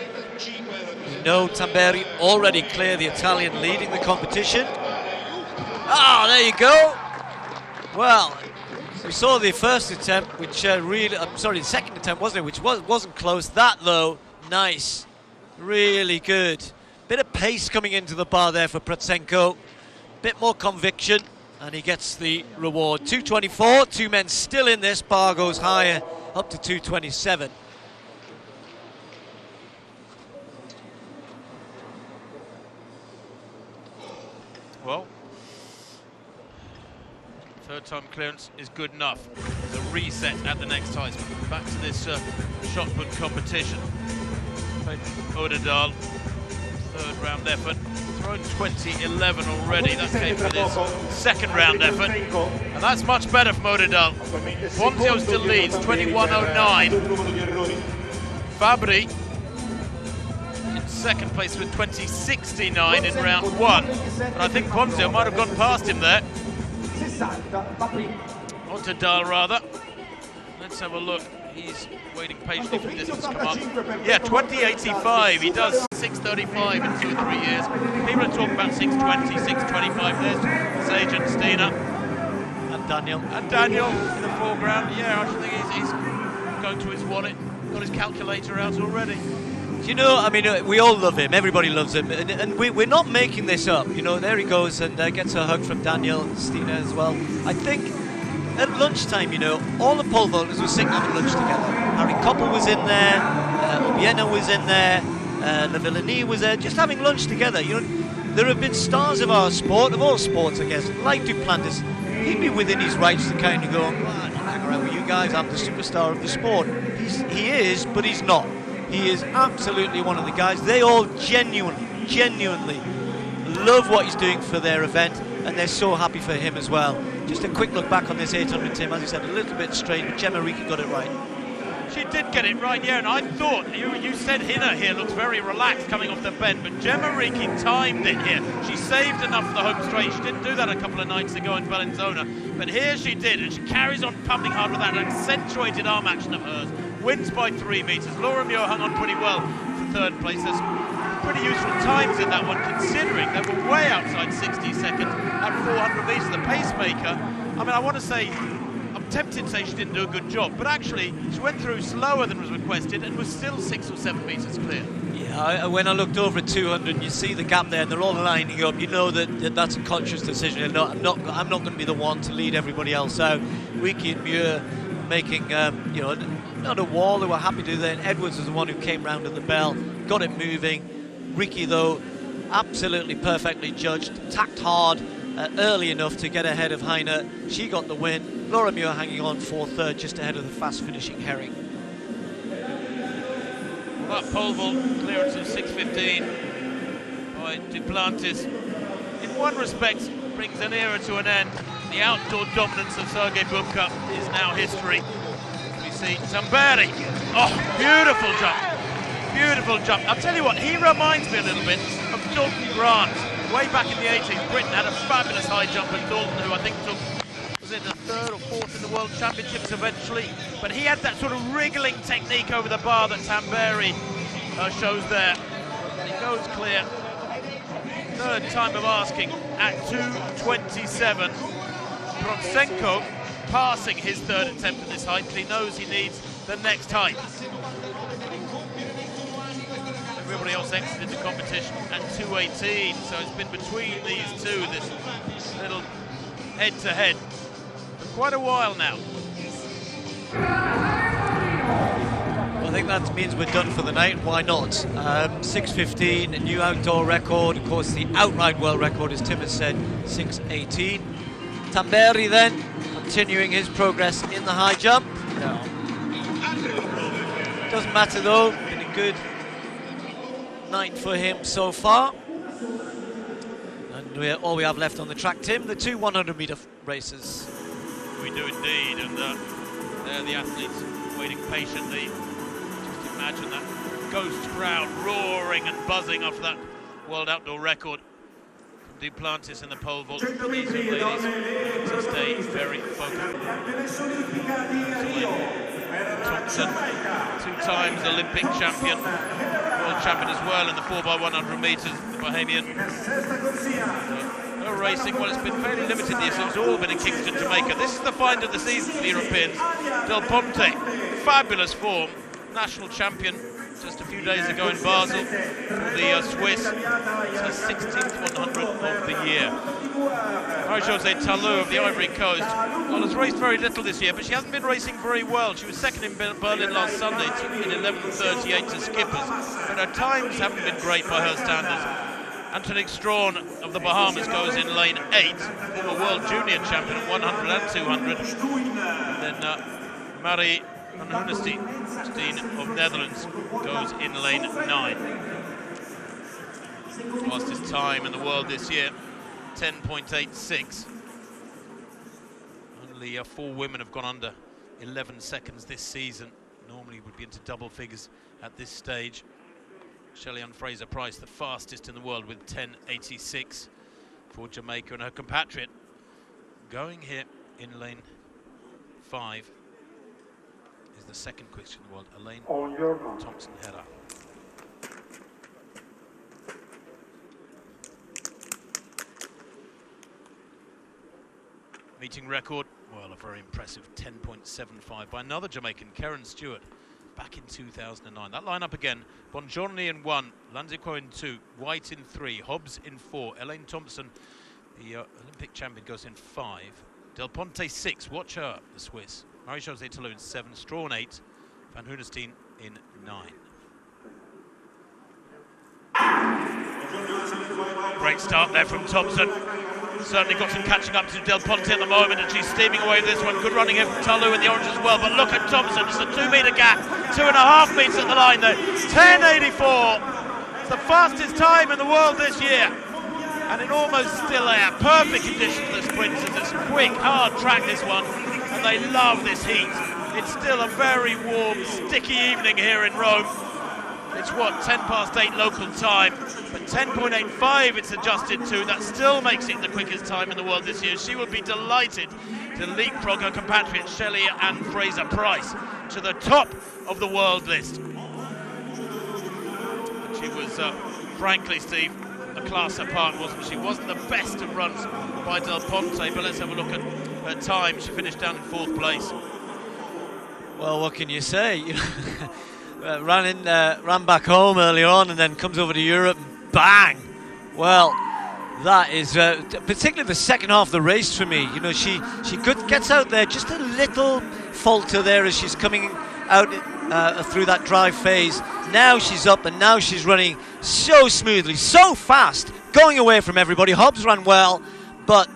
We know Tamberi already clear, the Italian leading the competition. Ah, there you go. Well, we saw the first attempt, which the second attempt, wasn't it? Which wasn't close. That, though, nice. Really good. Bit of pace coming into the bar there for Protsenko. Bit more conviction, and he gets the reward. 2.24, 2 men still in this. Bar goes higher, up to 2.27. Well, 3rd time clearance is good enough. There's a reset at the next height. Back to this shot put competition. Odedal, 3rd round effort. Thrown 2011 already. That came for this 2nd round effort. And that's much better from Odedal. Ponzio still leads, 21.09. Fabri in 2nd place with 20.69 in round 1. But I think Ponzio might have gone past him there. Onto Dahl, rather. Let's have a look. He's waiting patiently for the distance to come up. Yeah, 20.85. He does 6.35 in 2 or 3 years. People are talking about 6.20, 6.25. There's Sage and Stina. And Daniel. And Daniel in the foreground. Yeah, I think he's going to his wallet. Got his calculator out already. You know, I mean, we all love him. Everybody loves him. And we're not making this up. You know, there he goes and gets a hug from Daniel and Stina as well. I think at lunchtime, you know, all the pole vaulters were sitting having lunch together. Harry Koppel was in there, Obiena was in there, Le Villani was there, just having lunch together. You know, there have been stars of our sport, of all sports, I guess, like Duplantis. He'd be within his rights to kind of go, I'm not hang around with you guys, I'm the superstar of the sport. He is, but he's not. He is absolutely one of the guys. They all genuinely love what he's doing for their event, and they're so happy for him as well. Just a quick look back on this 800, Tim. As you said, a little bit straight, but Gemma Ricci got it right. She did get it right, yeah, and I thought, you said Hinner here looks very relaxed coming off the bend, but Gemma Ricci timed it here. She saved enough for the home straight. She didn't do that a couple of nights ago in Bellinzona, but here she did, and she carries on pumping hard with that accentuated arm action of hers. Wins by 3 metres. Laura Muir hung on pretty well for 3rd place. There's pretty useful times in that one, considering they were way outside 60 seconds at 400 metres. The pacemaker, I mean, I want to say a tempted to say she didn't do a good job, but actually she went through slower than was requested and was still 6 or 7 metres clear. Yeah, when I looked over at 200, you see the gap there, and they're all lining up. You know that's a conscious decision. And I'm not going to be the one to lead everybody else out. Wiki and Muir making, not a wall. They were happy to do that. Edwards was the one who came round at the bell, got it moving. Ricky, though, absolutely perfectly judged, tacked hard early enough to get ahead of Heine. She got the win. Laura Muir hanging on for third, just ahead of the fast-finishing Herring. That pole vault clearance of 6:15 by Duplantis, in one respect, brings an era to an end. The outdoor dominance of Sergei Bubka is now history. We see Tamberi. Oh, beautiful jump. Beautiful jump. I'll tell you what, he reminds me a little bit of Dalton Grant. Way back in the 80s, Britain had a fabulous high jump, and Dalton, who I think took, was it the 3rd or 4th in the World Championships eventually, but he had that sort of wriggling technique over the bar that Tamberi shows there. He goes clear. Third time of asking at 2:27. Protsenko passing his third attempt at this height, but he knows he needs the next height. Everybody else exited the competition at 2:18, so it's been between these two, this little head-to-head, for quite a while now. I think that means we're done for the night. Why not? 6:15, a new outdoor record. Of course, the outright world record, as Tim has said, 6:18. Tamberi then continuing his progress in the high jump. No. Doesn't matter though. Been a good night for him so far. And all we have left on the track, Tim, the two 100-metre races. We do indeed, and there the athletes waiting patiently. Just imagine that ghost crowd roaring and buzzing after that world outdoor record from Duplantis in the pole vault. These young ladies to stay very focused. Thompson, 2 times Olympic champion, world champion as well in the 4x100 metres, the Bahamian. Her racing, well, it's been fairly limited this year. It's all been in Kingston, Jamaica. This is the find of the season for the Europeans. Del Ponte, fabulous form, national champion just a few days ago in Basel for the Swiss. It's her 16th 100 of the year. Marie-Josée Talou of the Ivory Coast, well, has raced very little this year, but she hasn't been racing very well. She was second in Berlin last Sunday in 11:38 to skippers, but her times haven't been great by her standards. Antonique Strawn of the Bahamas goes in lane 8, former world junior champion at 100 and 200. And then Marie van Hoenestein of Netherlands goes in lane 9. Fastest time in the world this year, 10.86. Only 4 women have gone under 11 seconds this season. Normally would be into double figures at this stage. Shelley-Ann Fraser-Pryce, the fastest in the world with 10.86 for Jamaica, and her compatriot going here in lane 5 is the second quickest in the world, Elaine Thompson-Herah. Meeting record, well, a very impressive 10.75 by another Jamaican, Karen Stewart, back in 2009. That lineup again: Bongiorni in 1, Lanzikwo in 2, White in 3, Hobbs in 4, Elaine Thompson, the Olympic champion, goes in 5, Del Ponte 6, watch her, the Swiss, Marie-Josée Talou in 7, Strawn 8, Van Hoenestein in 9. Great start there from Thompson. Certainly got some catching up to Del Ponte at the moment, and she's steaming away with this one. Good running here from Talou in the orange as well, but look at Thompson, it's a 2-metre gap, 2.5 metres at the line though. 10.84, it's the fastest time in the world this year, and in almost still air. Perfect conditions for the sprinters. It's a quick, hard track, this one, and they love this heat. It's still a very warm, sticky evening here in Rome. It's what, 8:10 local time, but 10.85 it's adjusted to. That still makes it the quickest time in the world this year. She will be delighted to leapfrog her compatriot Shelley-Ann Fraser-Pryce to the top of the world list. And she was, frankly, Steve, a class apart, wasn't she? Wasn't the best of runs by Del Ponte, but let's have a look at her time. She finished down in 4th place. Well, what can you say? Ran back home earlier on and then comes over to Europe and bang! Well, that is particularly the second half of the race for me. You know, she gets out there just a little falter there as she's coming out through that drive phase. Now she's up and now she's running so smoothly, so fast, going away from everybody. Hobbs ran well, but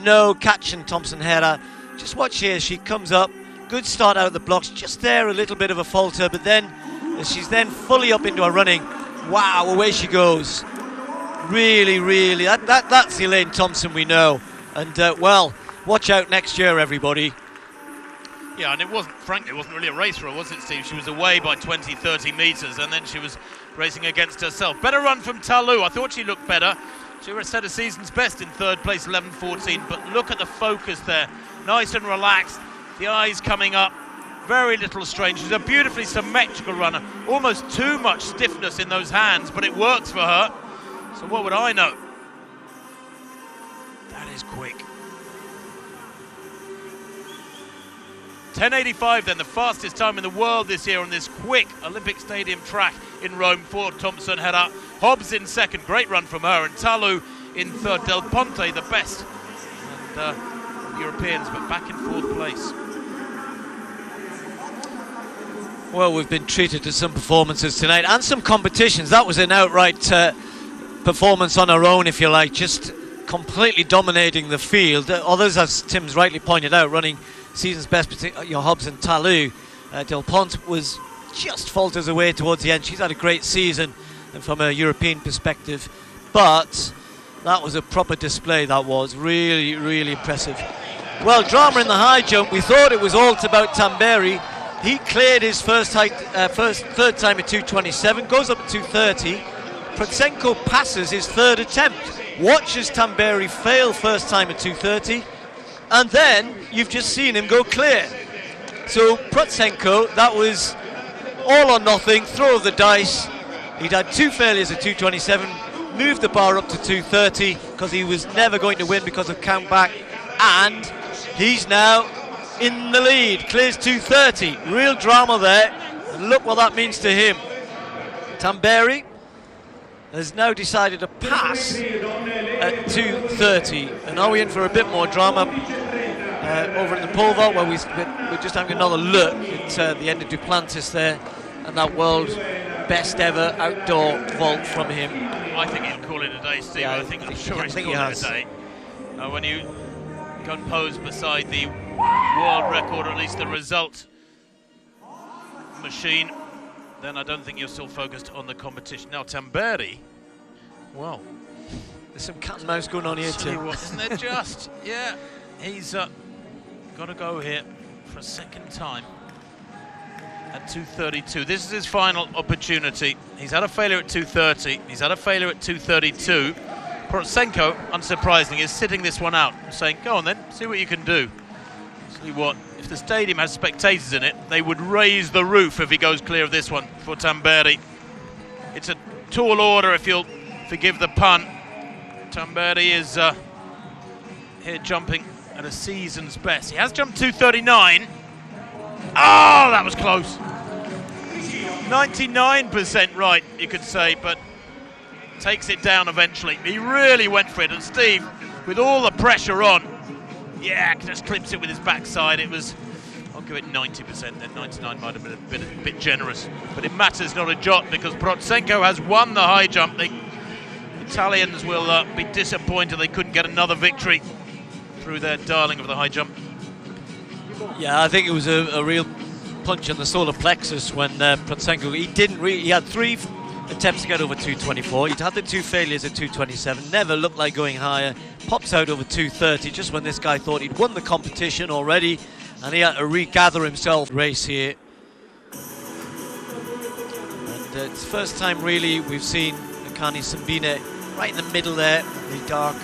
no catching Thompson-Herah. Just watch here, she comes up, good start out of the blocks, just there a little bit of a falter, but then as she's then fully up into her running, wow, away she goes. Really, that's Elaine Thompson we know. And well, watch out next year, everybody. Yeah, and frankly, it wasn't really a race for her, was it, Steve? She was away by 20, 30 metres, and then she was racing against herself. Better run from Talou. I thought she looked better. She set a season's best in 3rd place, 11:14, but look at the focus there. Nice and relaxed, the eyes coming up, very little strain. She's a beautifully symmetrical runner, almost too much stiffness in those hands, but it works for her. So what would I know? That is quick. 10:85 then, the fastest time in the world this year on this quick Olympic Stadium track in Rome for Thompson-Herah. Hobbs in 2nd, great run from her, and Talou in 3rd. Del Ponte the best, and Europeans, but back in 4th place. Well, we've been treated to some performances tonight and some competitions. That was an outright performance on her own, if you like, just completely dominating the field. Others, as Tim's rightly pointed out, running season's best, your Hobbs and Talou. Del Ponte was just falters away towards the end. She's had a great season and from a European perspective, but that was a proper display. That was really impressive. Well, drama in the high jump. We thought it was all about Tamberi. He cleared his third time at 2:27, goes up at 2:30. Protsenko passes his 3rd attempt, watches Tamberi fail first time at 2:30, and then you've just seen him go clear. So Protsenko, that was all or nothing, throw of the dice. He'd had 2 failures at 2:27, moved the bar up to 2:30 because he was never going to win because of countback, and he's now in the lead, clears 2:30. Real drama there, and look what that means to him. Tamberi has now decided to pass at 2:30, and are we in for a bit more drama over at the pole vault, where we're just having another look at the end of Duplantis there, and that world best ever outdoor vault from him. I think he'll call it a day, Steve. Yeah, I'm sure he's called it a day. When you go and pose beside the world record, or at least the result machine, then I don't think you're still focused on the competition. Now Tamberi, well, there's some cat and mouse going on here too. Isn't there just? Yeah, he's got to go here for a 2nd time at 2:32. This is his final opportunity. He's had a failure at 2:30. He's had a failure at 2:32. Protsenko, unsurprisingly, is sitting this one out, saying, go on then, see what you can do. See what, if the stadium has spectators in it, they would raise the roof if he goes clear of this one for Tamberi. It's a tall order, if you'll forgive the pun. Tamberi is here jumping at a season's best. He has jumped 2:39. Oh, that was close. 99% right, you could say, but takes it down eventually. He really went for it, and Steve, with all the pressure on, yeah, just clips it with his backside. It was, I'll give it 90%, then 99 might have been a bit generous, but it matters not a jot because Protsenko has won the high jump. The Italians will be disappointed they couldn't get another victory through their darling of the high jump. Yeah, I think it was a real punch on the solar plexus when Protsenko, he had 3 attempts to get over 2:24. He'd had the 2 failures at 2:27, never looked like going higher, pops out over 2:30 just when this guy thought he'd won the competition already, and he had to regather himself. Race here, and it's the first time really we've seen Akani Simbine right in the middle there, the dark,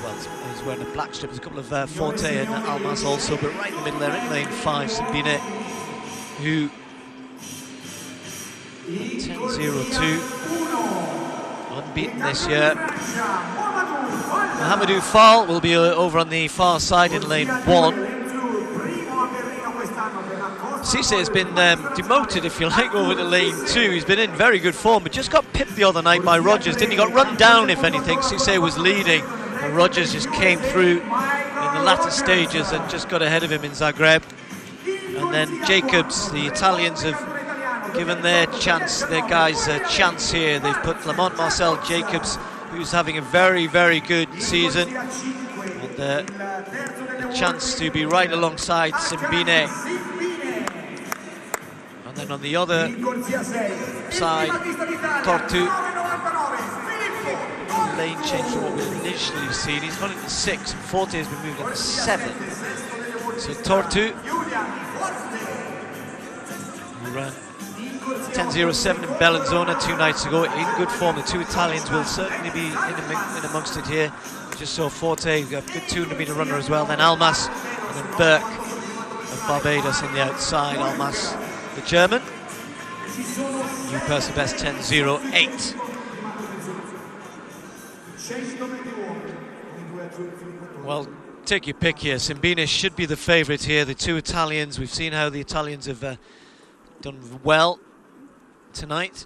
well, he's wearing a black strip. There's a couple of Forte and Almas also, but right in the middle there in lane 5, Simbine, who 10.02, unbeaten this year. Mohamedou Fall will be over on the far side in lane 1. Cisse has been demoted, if you like, over to lane 2. He's been in very good form, but just got pipped the other night by Rogers, didn't he? Got run down, if anything. Cisse was leading, and Rogers just came through in the latter stages and just got ahead of him in Zagreb. And then Jacobs, the Italians have given their guys a chance here. They've put Lamont Marcel Jacobs, who's having a very, very good season, and a chance to be right alongside Simbine. And then on the other side, Tortu. Lane change from what we've initially seen. He's gone into 6, and Forte has been moved into 7. So Tortu, who ran 10.07 in Bellinzona 2 nights ago, in good form. The 2 Italians will certainly be in amongst it here. Just saw Forte, a good 200-metre runner as well. Then Almas, and then Burke of Barbados on the outside. Almas, the German, new personal best 10.08. Well, take your pick here. Simbine should be the favourite here. The 2 Italians, we've seen how the Italians have done well tonight.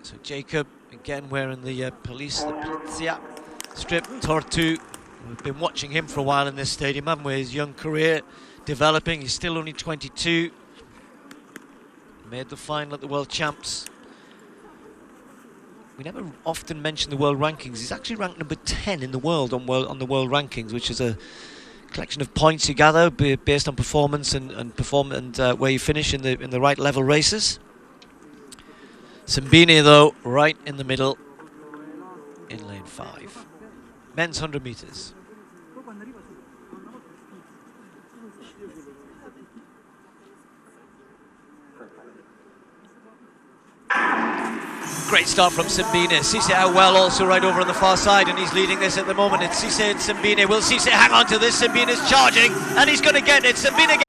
So Jacob, again wearing the Polizia strip. Tortu, we've been watching him for a while in this stadium, haven't we? His young career developing. He's still only 22. Made the final at the World Champs. We never often mention the world rankings. He's actually ranked number 10 in the world on the world rankings, which is a collection of points you gather based on performance and where you finish in the right level races. Simbine, though, right in the middle in lane 5. Men's 100 metres. Great start from Simbine. Cisse out well also right over on the far side, and he's leading this at the moment. It's Cisse and Simbine. Will Cisse hang on to this? Simbine is charging, and he's going to get it. Simbine